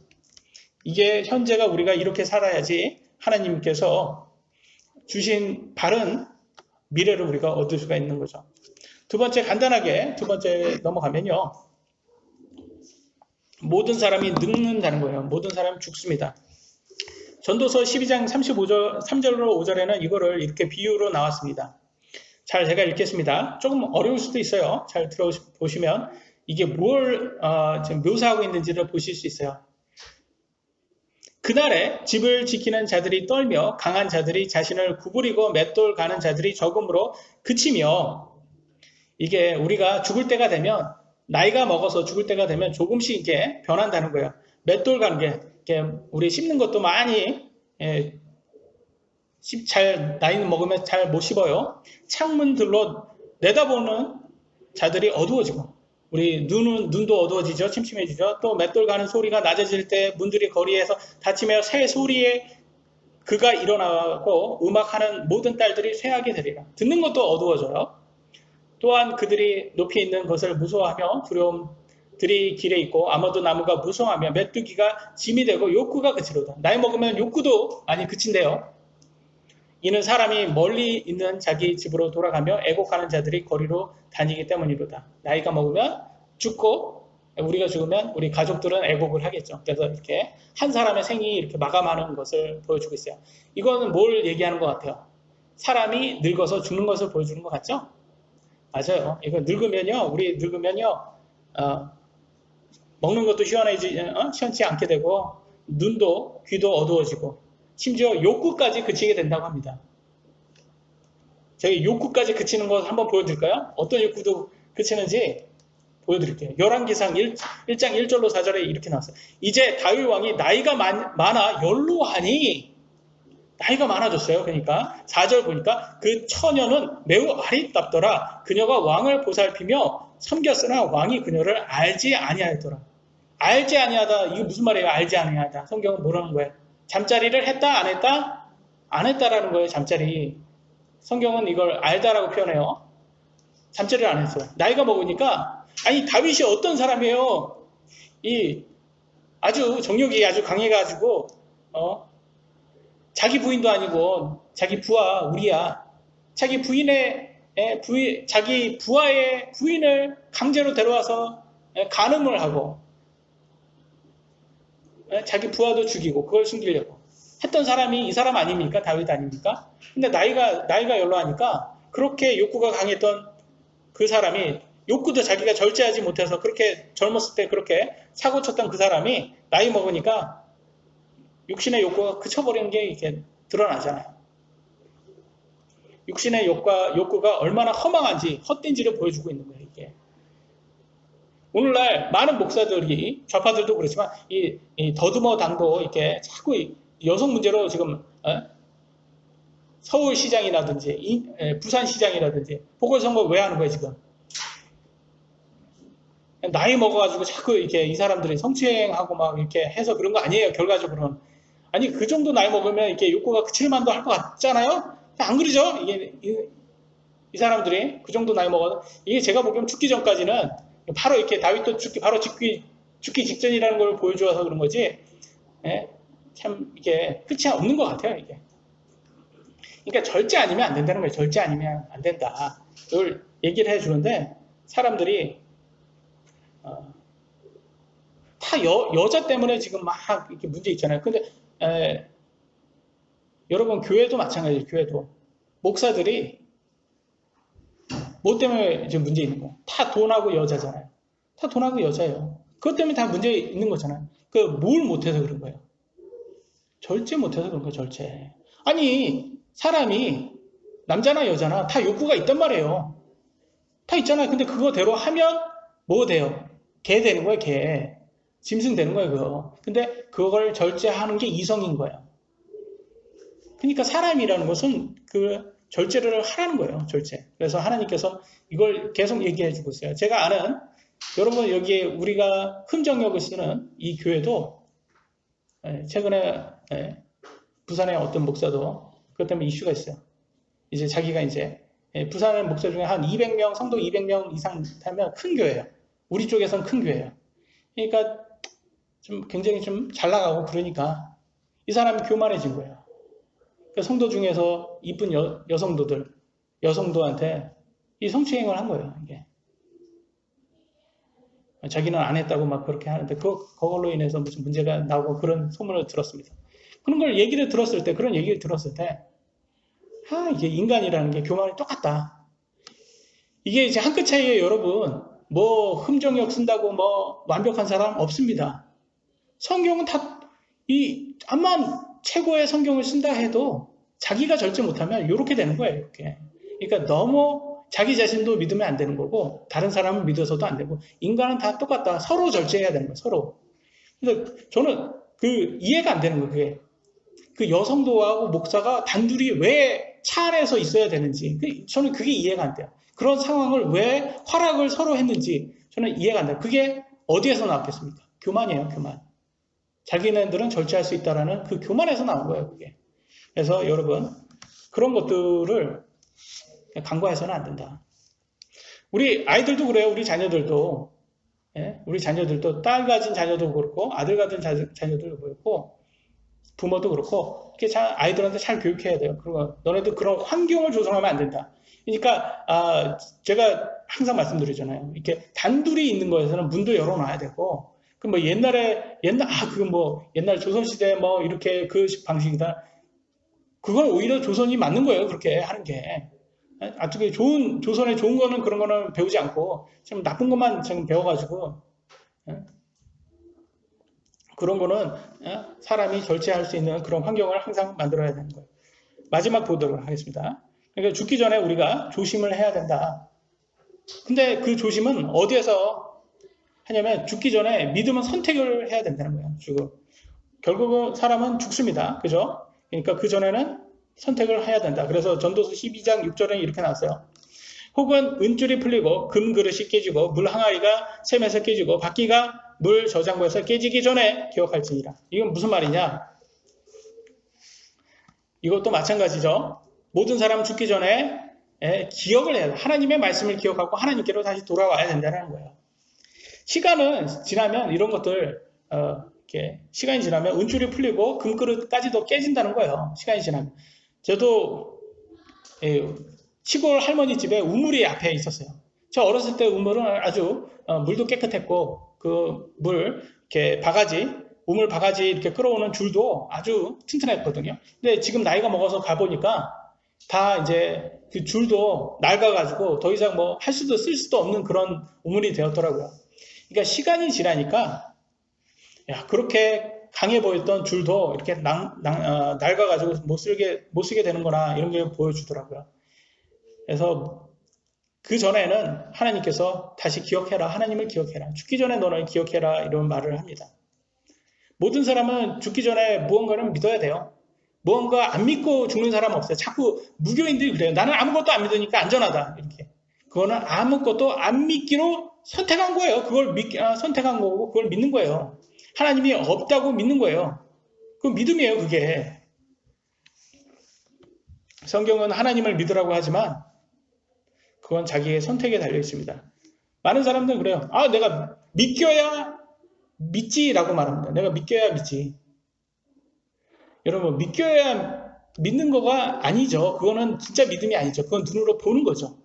Speaker 1: 이게 현재가 우리가 이렇게 살아야지 하나님께서 주신 바른 미래를 우리가 얻을 수가 있는 거죠. 간단하게 두 번째 넘어가면요. 모든 사람이 늙는다는 거예요. 모든 사람이 죽습니다. 전도서 12장 3절로 5절에는 이거를 이렇게 비유로 나왔습니다. 잘 제가 읽겠습니다. 조금 어려울 수도 있어요. 잘 들어보시면 이게 뭘 지금 묘사하고 있는지를 보실 수 있어요. 그날에 집을 지키는 자들이 떨며 강한 자들이 자신을 구부리고 맷돌 가는 자들이 적음으로 그치며 이게 우리가 죽을 때가 되면 나이가 먹어서 죽을 때가 되면 조금씩 이게 변한다는 거예요. 맷돌 가는 게 우리 씹는 것도 많이 나이는 먹으면 잘 못 씹어요. 창문들로 내다보는 자들이 어두워지고 우리 눈도 어두워지죠. 침침해지죠. 또 맷돌 가는 소리가 낮아질 때 문들이 거리에서 닫히며 새 소리에 그가 일어나고 음악하는 모든 딸들이 쇠하게 되리라. 듣는 것도 어두워져요. 또한 그들이 높이 있는 것을 무서워하며 두려움들이 길에 있고 아무도 나무가 무성하며 메뚜기가 짐이 되고 욕구가 그치로다. 나이 먹으면 욕구도 많이 그친대요. 이는 사람이 멀리 있는 자기 집으로 돌아가며 애곡하는 자들이 거리로 다니기 때문이로다. 나이가 먹으면 죽고 우리가 죽으면 우리 가족들은 애곡을 하겠죠. 그래서 이렇게 한 사람의 생이 이렇게 마감하는 것을 보여주고 있어요. 이거는 뭘 얘기하는 것 같아요? 사람이 늙어서 죽는 것을 보여주는 것 같죠? 맞아요. 이거 우리 늙으면요, 먹는 것도 시원치 않게 되고, 눈도, 귀도 어두워지고, 심지어 욕구까지 그치게 된다고 합니다. 저희 욕구까지 그치는 것 한번 보여드릴까요? 어떤 욕구도 그치는지 보여드릴게요. 열왕기상 1장 1절로 4절에 이렇게 나왔어요. 이제 다윗 왕이 나이가 많아 연로하니, 나이가 많아졌어요. 그러니까 4절 보니까 그 처녀는 매우 아리답더라. 그녀가 왕을 보살피며 섬겼으나 왕이 그녀를 알지 아니하였더라. 알지 아니하다. 이게 무슨 말이에요? 알지 아니하다. 성경은 뭐라는 거예요? 잠자리를 했다 안 했다? 안 했다라는 거예요. 잠자리. 성경은 이걸 알다라고 표현해요. 잠자리를 안 했어요. 나이가 먹으니까 다윗이 어떤 사람이에요? 아주 정욕이 아주 강해가지고 자기 부인도 아니고 자기 부하 우리야. 자기 자기 부하의 부인을 강제로 데려와서 간음을 하고 자기 부하도 죽이고 그걸 숨기려고 했던 사람이 이 사람 아닙니까? 다윗 아닙니까? 근데 나이가 연로하니까 그렇게 욕구가 강했던 그 사람이 욕구도 자기가 절제하지 못해서 그렇게 젊었을 때 그렇게 사고 쳤던 그 사람이 나이 먹으니까 육신의 욕구가 그쳐버리는 게 이렇게 드러나잖아요. 육신의 욕구가 얼마나 허망한지, 헛된지를 보여주고 있는 거예요, 이게. 오늘날 많은 목사들이, 좌파들도 그렇지만, 이 더듬어 당도 이렇게 자꾸 여성 문제로 지금, 서울시장이라든지, 부산시장이라든지, 보궐선거 왜 하는 거예요, 지금? 나이 먹어가지고 자꾸 이렇게 이 사람들이 성추행하고 막 이렇게 해서 그런 거 아니에요, 결과적으로는. 아니, 그 정도 나이 먹으면 이렇게 욕구가 그칠 만도 할 것 같잖아요? 안 그러죠? 이 사람들이 그 정도 나이 먹어도, 이게 제가 보기엔 죽기 전까지는 바로 이렇게 다윗도 죽기 직전이라는 걸 보여주어서 그런 거지, 예? 참, 이게 끝이 없는 것 같아요, 이게. 그러니까 절제 아니면 안 된다는 거예요. 절제 아니면 안 된다. 이걸 얘기를 해주는데, 사람들이, 다 여자 때문에 지금 막 이렇게 문제 있잖아요. 근데, 여러분, 교회도 마찬가지예요, 교회도. 목사들이, 뭐 때문에 지금 문제 있는 거야? 다 돈하고 여자잖아요. 다 돈하고 여자예요. 그것 때문에 다 문제 있는 거잖아요. 뭘 못해서 그런 거예요? 절제 못해서 그런 거예요, 절제. 아니, 사람이, 남자나 여자나 다 욕구가 있단 말이에요. 다 있잖아요. 근데 그거대로 하면 뭐 돼요? 개 되는 거예요, 개. 짐승 되는 거예요, 그거. 근데 그걸 절제하는 게 이성인 거예요. 그러니까 사람이라는 것은 그 절제를 하라는 거예요, 절제. 그래서 하나님께서 이걸 계속 얘기해 주고 있어요. 제가 아는, 여러분 여기에 우리가 흠정역을 쓰는 이 교회도 최근에 부산의 어떤 목사도 그것 때문에 이슈가 있어요. 이제 자기가 이제 부산의 목사 중에 한 200명, 성도 200명 이상 되면 큰 교회예요. 우리 쪽에서는 큰 교회예요. 그러니까 좀 굉장히 좀 잘 나가고 그러니까 이 사람이 교만해진 거예요. 그 성도 중에서 이쁜 여성도한테 이 성추행을 한 거예요, 이게. 자기는 안 했다고 막 그렇게 하는데, 그걸로 인해서 무슨 문제가 나오고 그런 소문을 들었습니다. 그런 걸 그런 얘기를 들었을 때, 이게 인간이라는 게 교만이 똑같다. 이게 이제 한 끗 차이에 여러분, 뭐, 흠정역 쓴다고 뭐, 완벽한 사람 없습니다. 성경은 암만 최고의 성경을 쓴다 해도 자기가 절제 못하면 이렇게 되는 거예요, 이렇게. 그러니까 너무 자기 자신도 믿으면 안 되는 거고, 다른 사람을 믿어서도 안 되고, 인간은 다 똑같다. 서로 절제해야 되는 거예요, 서로. 그래서 저는 이해가 안 되는 거예요, 그게. 그 여성도하고 목사가 단둘이 왜 차 안에서 있어야 되는지, 저는 그게 이해가 안 돼요. 그런 상황을 왜 허락을 서로 했는지, 저는 이해가 안 돼요. 그게 어디에서 나왔겠습니까? 교만이에요, 교만. 자기네들은 절제할 수 있다라는 그 교만에서 나온 거예요, 그게. 그래서 여러분, 그런 것들을 간과해서는 안 된다. 우리 아이들도 그래요. 우리 자녀들도. 우리 자녀들도 딸 가진 자녀도 그렇고 아들 가진 자녀들도 그렇고 부모도 그렇고 이렇게 아이들한테 잘 교육해야 돼요. 그리고 너네들 그런 환경을 조성하면 안 된다. 그러니까 제가 항상 말씀드리잖아요. 이렇게 단둘이 있는 거에서는 문도 열어놔야 되고 그 뭐 옛날 조선시대 뭐 이렇게 그 방식이다. 그건 오히려 조선이 맞는 거예요. 그렇게 하는 게. 어떻게 조선에 좋은 거는 그런 거는 배우지 않고, 지금 나쁜 것만 지금 배워가지고, 그런 거는, 사람이 절제할 수 있는 그런 환경을 항상 만들어야 되는 거예요. 마지막 보도록 하겠습니다. 그러니까 죽기 전에 우리가 조심을 해야 된다. 근데 그 조심은 어디에서 하냐면, 죽기 전에 믿음은 선택을 해야 된다는 거예요. 결국은 사람은 죽습니다. 그죠? 그러니까 그 전에는 선택을 해야 된다. 그래서 전도서 12장 6절에 이렇게 나왔어요. 혹은 은줄이 풀리고 금그릇이 깨지고 물 항아리가 샘에서 깨지고 바퀴가 물 저장고에서 깨지기 전에 기억할지니라. 이건 무슨 말이냐? 이것도 마찬가지죠. 모든 사람 죽기 전에 기억을 해야 돼. 하나님의 말씀을 기억하고 하나님께로 다시 돌아와야 된다는 거예요. 시간은 지나면 이런 것들 이렇게 시간이 지나면 은줄이 풀리고 금그릇까지도 깨진다는 거예요. 시간이 지나면. 저도 시골 할머니 집에 우물이 앞에 있었어요. 저 어렸을 때 우물은 아주 물도 깨끗했고 그 물 이렇게 우물 바가지 이렇게 끌어오는 줄도 아주 튼튼했거든요. 근데 지금 나이가 먹어서 가보니까 다 이제 그 줄도 낡아가지고 더 이상 뭐 쓸 수도 없는 그런 우물이 되었더라고요. 그러니까 시간이 지나니까 그렇게 강해 보였던 줄도 이렇게 낡아가지고 못 쓰게 되는구나 이런 게 보여주더라고요. 그래서 그 전에는 하나님께서 다시 기억해라. 하나님을 기억해라. 죽기 전에 너를 기억해라. 이런 말을 합니다. 모든 사람은 죽기 전에 무언가를 믿어야 돼요. 무언가 안 믿고 죽는 사람은 없어요. 자꾸 무교인들이 그래요. 나는 아무것도 안 믿으니까 안전하다. 이렇게. 그거는 아무것도 안 믿기로 선택한 거예요. 그걸 선택한 거고 그걸 믿는 거예요. 하나님이 없다고 믿는 거예요. 그 믿음이에요, 그게. 성경은 하나님을 믿으라고 하지만 그건 자기의 선택에 달려 있습니다. 많은 사람들은 그래요. 아, 내가 믿겨야 믿지라고 말합니다. 내가 믿겨야 믿지. 여러분, 믿겨야 믿는 거가 아니죠. 그거는 진짜 믿음이 아니죠. 그건 눈으로 보는 거죠.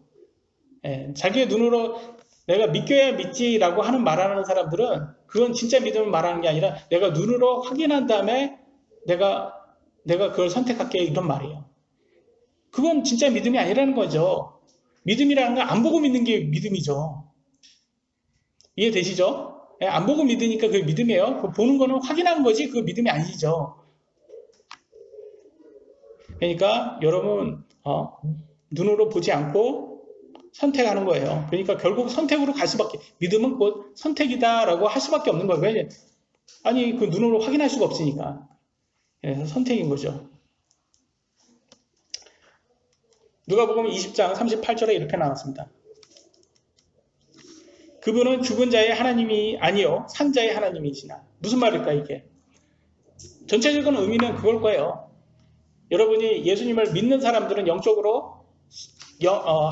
Speaker 1: 예, 자기의 눈으로 내가 믿겨야 믿지라고 하는 말하는 사람들은 그건 진짜 믿음을 말하는 게 아니라 내가 눈으로 확인한 다음에 내가 그걸 선택할게 이런 말이에요. 그건 진짜 믿음이 아니라는 거죠. 믿음이라는 건 안 보고 믿는 게 믿음이죠. 이해되시죠? 예, 안 보고 믿으니까 그게 믿음이에요. 보는 거는 확인하는 거지 그 믿음이 아니죠. 그러니까 여러분 눈으로 보지 않고 선택하는 거예요. 그러니까 결국 선택으로 갈 수밖에, 믿음은 곧 선택이다라고 할 수밖에 없는 거예요. 왜? 아니 그 눈으로 확인할 수가 없으니까. 그래서 선택인 거죠. 누가복음 20장 38절에 이렇게 나왔습니다. 그분은 죽은 자의 하나님이 아니요 산 자의 하나님이시나. 무슨 말일까 이게? 전체적인 의미는 그걸 거예요. 여러분이 예수님을 믿는 사람들은 영적으로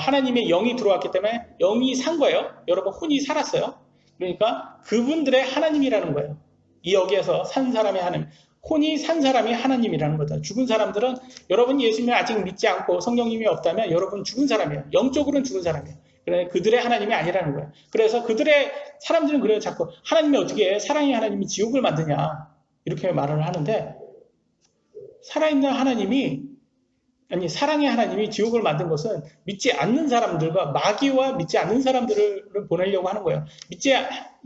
Speaker 1: 하나님의 영이 들어왔기 때문에 영이 산 거예요. 여러분 혼이 살았어요. 그러니까 그분들의 하나님이라는 거예요. 이 여기에서 산 사람의 하나님, 혼이 산 사람이 하나님이라는 거죠. 죽은 사람들은 여러분 예수님을 아직 믿지 않고 성령님이 없다면 여러분 죽은 사람이에요. 영적으로는 죽은 사람이에요. 그래 그들의 하나님이 아니라는 거예요. 그래서 그들의 사람들은 그래요. 자꾸 하나님이 어떻게 해? 사랑의 하나님이 지옥을 만드냐 이렇게 말을 하는데 살아있는 하나님이 아니 사랑의 하나님이 지옥을 만든 것은 믿지 않는 사람들과 마귀와 믿지 않는 사람들을 보내려고 하는 거예요.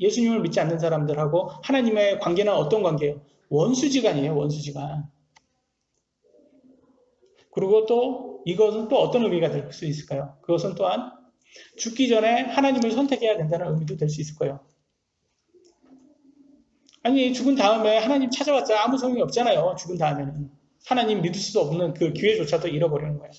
Speaker 1: 예수님을 믿지 않는 사람들하고 하나님의 관계는 어떤 관계예요? 원수지간이에요. 원수지간. 그리고 또 이것은 또 어떤 의미가 될 수 있을까요? 그것은 또한 죽기 전에 하나님을 선택해야 된다는 의미도 될 수 있을 거예요. 아니 죽은 다음에 하나님 찾아왔자 아무 소용이 없잖아요. 죽은 다음에는. 하나님 믿을 수 없는 그 기회조차도 잃어버리는 거예요.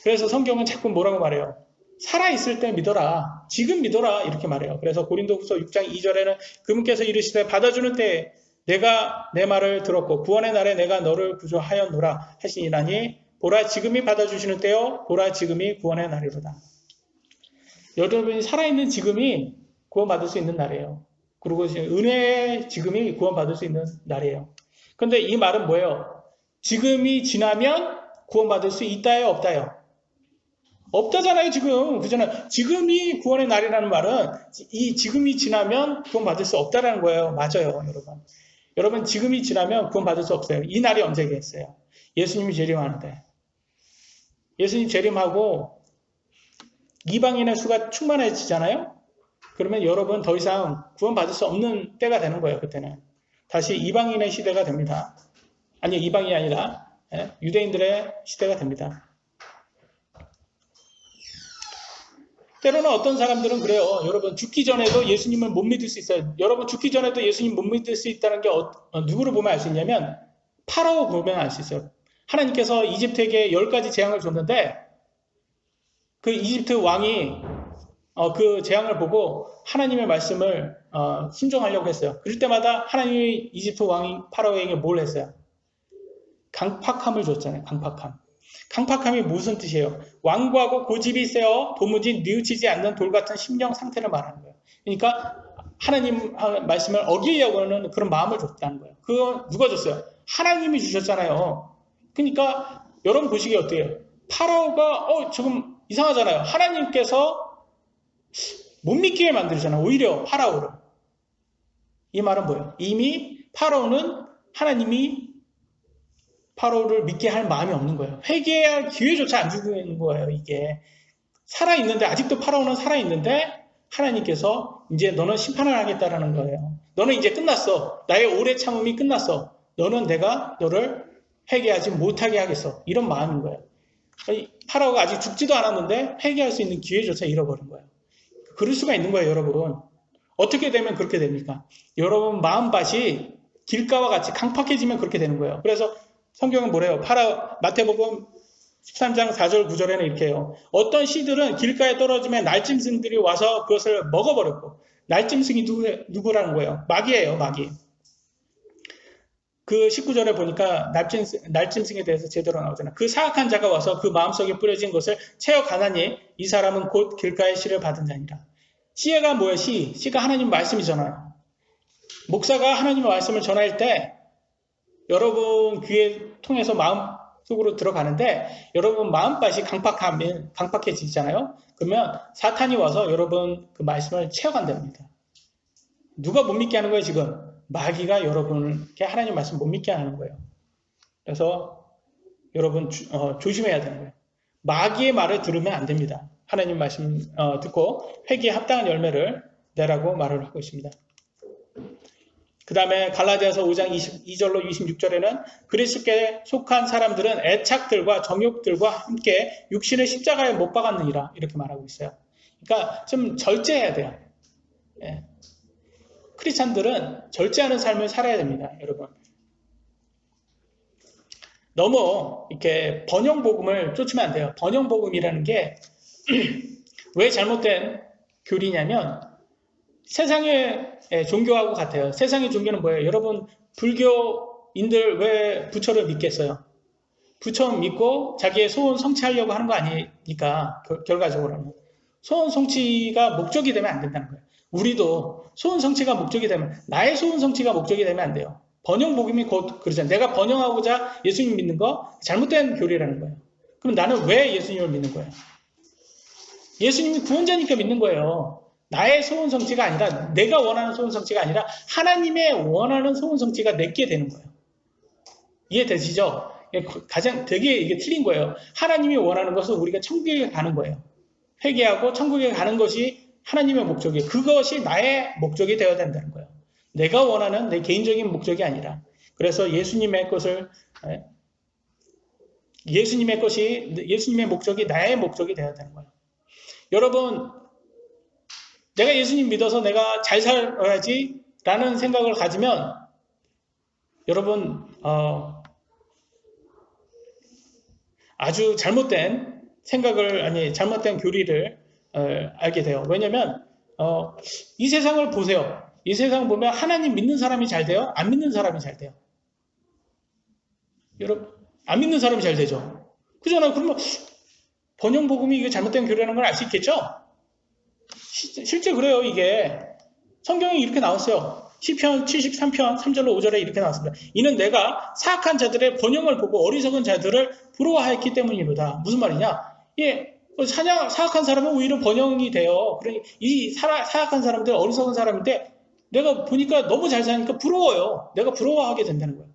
Speaker 1: 그래서 성경은 자꾸 뭐라고 말해요? 살아있을 때 믿어라. 지금 믿어라. 이렇게 말해요. 그래서 고린도후서 6장 2절에는 그분께서 이르시되 받아주는 때에 내가 내 말을 들었고 구원의 날에 내가 너를 구조하였노라 하시니라니 보라 지금이 받아주시는 때요. 보라 지금이 구원의 날이로다. 여러분이 살아있는 지금이 구원받을 수 있는 날이에요. 그리고 은혜의 지금이 구원받을 수 있는 날이에요. 근데 이 말은 뭐예요? 지금이 지나면 구원받을 수 있다요, 없다요? 없다잖아요, 지금. 그잖아요. 지금이 구원의 날이라는 말은 이 지금이 지나면 구원받을 수 없다라는 거예요. 맞아요, 여러분. 여러분, 지금이 지나면 구원받을 수 없어요. 이 날이 언제겠어요? 예수님이 재림하는데. 예수님 재림하고 이방인의 수가 충만해지잖아요? 그러면 여러분 더 이상 구원받을 수 없는 때가 되는 거예요, 그때는. 다시 이방인의 시대가 됩니다. 아니, 이방인이 아니라 유대인들의 시대가 됩니다. 때로는 어떤 사람들은 그래요. 여러분 죽기 전에도 예수님을 못 믿을 수 있어요. 여러분 죽기 전에도 예수님 못 믿을 수 있다는 게 누구를 보면 알 수 있냐면 파라오 보면 알 수 있어요. 하나님께서 이집트에게 10가지 재앙을 줬는데 그 이집트 왕이 그 재앙을 보고 하나님의 말씀을 순종하려고 했어요. 그럴 때마다 하나님이 이집트 왕이 파라오에게 뭘 했어요? 강팍함을 줬잖아요. 강팍함. 강팍함이 무슨 뜻이에요? 완고하고 고집이 세어 도무지 뉘우치지 않는 돌 같은 심령 상태를 말하는 거예요. 그러니까 하나님 말씀을 어기려고 하는 그런 마음을 줬다는 거예요. 그거 누가 줬어요? 하나님이 주셨잖아요. 그러니까 여러분 보시기에 어때요? 파라오가 조금 이상하잖아요. 하나님께서 못 믿게 만들잖아요. 오히려 파라오를. 이 말은 뭐예요? 이미 파라오는 하나님이 파라오를 믿게 할 마음이 없는 거예요. 회개할 기회조차 안 주는 거예요. 이게 살아있는데 아직도 파라오는 살아있는데 하나님께서 이제 너는 심판을 하겠다라는 거예요. 너는 이제 끝났어. 나의 오래 참음이 끝났어. 내가 너를 회개하지 못하게 하겠어. 이런 마음인 거예요. 파라오가 아직 죽지도 않았는데 회개할 수 있는 기회조차 잃어버린 거예요. 그럴 수가 있는 거예요, 여러분. 어떻게 되면 그렇게 됩니까? 여러분 마음밭이 길가와 같이 강팍해지면 그렇게 되는 거예요. 그래서 성경은 뭐래요? 마태복음 13장 4절 9절에는 이렇게 해요. 어떤 씨들은 길가에 떨어지면 날짐승들이 와서 그것을 먹어버렸고 날짐승이 누구라는 거예요? 마귀예요, 마귀. 그 19절에 보니까 날짐승에 대해서 제대로 나오잖아요. 그 사악한 자가 와서 그 마음속에 뿌려진 것을 채워 가나니 이 사람은 곧 길가의 씨를 받은 자니라. 씨가 뭐예요? 씨가 하나님 말씀이잖아요. 목사가 하나님의 말씀을 전할 때 여러분 귀에 통해서 마음 속으로 들어가는데 여러분 마음밭이 강팍해지잖아요. 그러면 사탄이 와서 여러분 그 말씀을 채워간답니다. 누가 못 믿게 하는 거예요, 지금? 마귀가 여러분께 하나님 말씀 못 믿게 하는 거예요. 그래서 여러분 조심해야 되는 거예요. 마귀의 말을 들으면 안 됩니다. 하나님 말씀 듣고 회개에 합당한 열매를 내라고 말을 하고 있습니다. 그 다음에 갈라디아서 5장 22절로 26절에는 그리스도께 속한 사람들은 애착들과 정욕들과 함께 육신의 십자가에 못 박았느니라 이렇게 말하고 있어요. 그러니까 좀 절제해야 돼요. 예. 크리스찬들은 절제하는 삶을 살아야 됩니다, 여러분. 너무 이렇게 번영복음을 쫓으면 안 돼요. 번영복음이라는 게 왜 잘못된 교리냐면 세상의 종교하고 같아요. 세상의 종교는 뭐예요? 여러분 불교인들 왜 부처를 믿겠어요? 부처 믿고 자기의 소원 성취하려고 하는 거 아니니까 결과적으로는 소원 성취가 목적이 되면 안 된다는 거예요. 우리도 소원 성취가 목적이 되면 나의 소원 성취가 목적이 되면 안 돼요. 번영복음이 곧 그러잖아요. 내가 번영하고자 예수님 믿는 거 잘못된 교리라는 거예요. 그럼 나는 왜 예수님을 믿는 거예요? 예수님이 구원자니까 믿는 거예요. 나의 소원 성취가 아니라 내가 원하는 소원 성취가 아니라 하나님의 원하는 소원 성취가 내게 되는 거예요. 이해되시죠? 가장 되게 이게 틀린 거예요. 하나님이 원하는 것은 우리가 천국에 가는 거예요. 회개하고 천국에 가는 것이 하나님의 목적이에요. 그것이 나의 목적이 되어야 된다는 거예요. 내가 원하는 내 개인적인 목적이 아니라. 그래서 예수님의 목적이 나의 목적이 되어야 되는 거예요. 여러분, 내가 예수님 믿어서 내가 잘 살아야지 라는 생각을 가지면 여러분 아주 잘못된 잘못된 교리를 알게 돼요. 왜냐면 이 세상을 보세요. 이 세상 보면 하나님 믿는 사람이 잘 돼요? 안 믿는 사람이 잘 돼요? 여러분, 안 믿는 사람이 잘 되죠? 그잖아요. 그러면 번영복음이 이게 잘못된 교리라는 걸 알 수 있겠죠? 실제 그래요. 이게 성경에 이렇게 나왔어요. 시편 73편 3절로 5절에 이렇게 나왔습니다. 이는 내가 사악한 자들의 번영을 보고 어리석은 자들을 부러워하였기 때문이로다. 무슨 말이냐? 사악한 사람은 오히려 번영이 돼요. 그러니 이 사악한 사람들 어리석은 사람인데 내가 보니까 너무 잘 사니까 부러워요. 내가 부러워하게 된다는 거예요.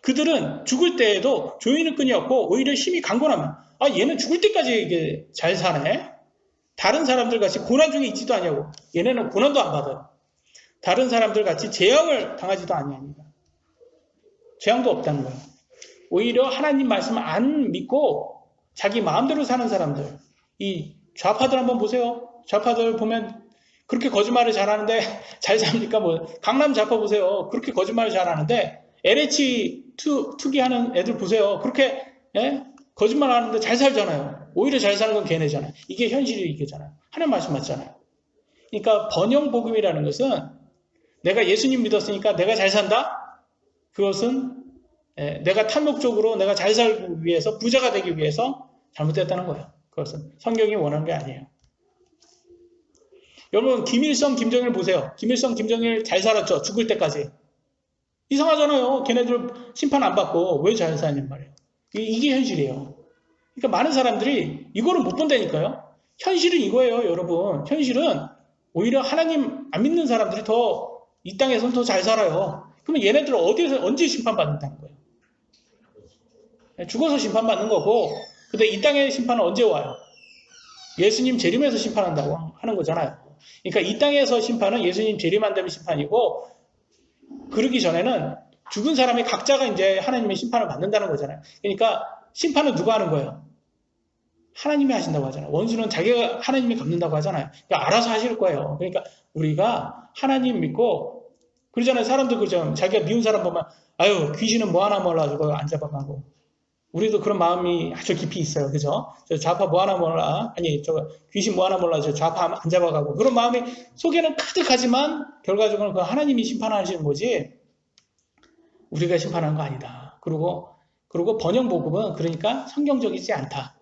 Speaker 1: 그들은 죽을 때에도 조이는 끈이 없고 오히려 힘이 강건하면 얘는 죽을 때까지 이게 잘 사네. 다른 사람들 같이 고난 중에 있지도 않냐고. 얘네는 고난도 안 받아요. 다른 사람들 같이 재앙을 당하지도 아니합니다. 재앙도 없다는 거예요. 오히려 하나님 말씀을 안 믿고 자기 마음대로 사는 사람들. 이 좌파들 한번 보세요. 좌파들 보면 그렇게 거짓말을 잘하는데 잘 삽니까? 강남 좌파 보세요. 그렇게 거짓말을 잘하는데 LH 투기하는 애들 보세요. 그렇게 거짓말 하는데 잘 살잖아요. 오히려 잘 사는 건 걔네잖아요. 이게 현실이 이게잖아요. 하나님 말씀 맞잖아요. 그러니까 번영복음이라는 것은 내가 예수님 믿었으니까 내가 잘 산다? 그것은 내가 탐욕적으로 내가 잘 살기 위해서 부자가 되기 위해서 잘못됐다는 거예요. 그것은 성경이 원하는 게 아니에요. 여러분 김일성, 김정일 보세요. 김일성, 김정일 잘 살았죠. 죽을 때까지. 이상하잖아요. 걔네들 심판 안 받고 왜 잘 사냐는 말이에요. 이게 현실이에요. 그러니까 많은 사람들이 이거를 못 본다니까요. 현실은 이거예요, 여러분. 현실은 오히려 하나님 안 믿는 사람들이 더 이 땅에서는 더 잘 살아요. 그러면 얘네들은 어디에서 언제 심판받는다는 거예요? 죽어서 심판받는 거고, 근데 이 땅의 심판은 언제 와요? 예수님 재림에서 심판한다고 하는 거잖아요. 그러니까 이 땅에서 심판은 예수님 재림한 다음에 심판이고, 그러기 전에는 죽은 사람이 각자가 이제 하나님의 심판을 받는다는 거잖아요. 그러니까 심판은 누가 하는 거예요? 하나님이 하신다고 하잖아요. 원수는 자기가 하나님이 갚는다고 하잖아요. 그러니까 알아서 하실 거예요. 그러니까 우리가 하나님 믿고 그러잖아요. 사람들 그러잖아요. 자기가 미운 사람 보면 아유 귀신은 뭐 하나 몰라 저거 안 잡아가고. 우리도 그런 마음이 아주 깊이 있어요. 그죠? 저 좌파 뭐 하나 몰라. 아니 저 귀신 뭐 하나 몰라. 저 좌파 안 잡아가고. 그런 마음이 속에는 가득하지만 결과적으로는 그 하나님이 심판하시는 거지. 우리가 심판하는 거 아니다. 그리고 번영 복음은 그러니까 성경적이지 않다.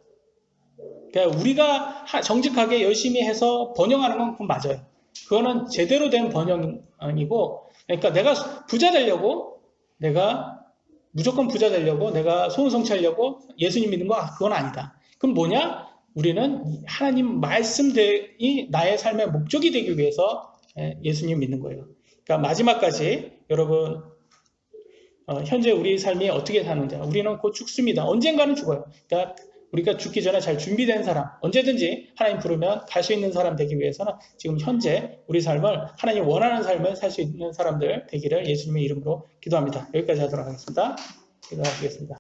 Speaker 1: 그러니까 우리가 정직하게 열심히 해서 번영하는 건 그건 맞아요. 그거는 제대로 된 번영이고, 그러니까 내가 부자 되려고, 내가 무조건 부자 되려고, 내가 소원성취하려고 예수님 믿는 거 그건 아니다. 그럼 뭐냐? 우리는 하나님 말씀이 나의 삶의 목적이 되기 위해서 예수님 믿는 거예요. 그러니까 마지막까지 여러분 현재 우리 삶이 어떻게 사는지 우리는 곧 죽습니다. 언젠가는 죽어요. 그러니까 우리가 죽기 전에 잘 준비된 사람, 언제든지 하나님 부르면 갈 수 있는 사람 되기 위해서는 지금 현재 우리 삶을 하나님 원하는 삶을 살 수 있는 사람들 되기를 예수님의 이름으로 기도합니다. 여기까지 하도록 하겠습니다. 기도하시겠습니다.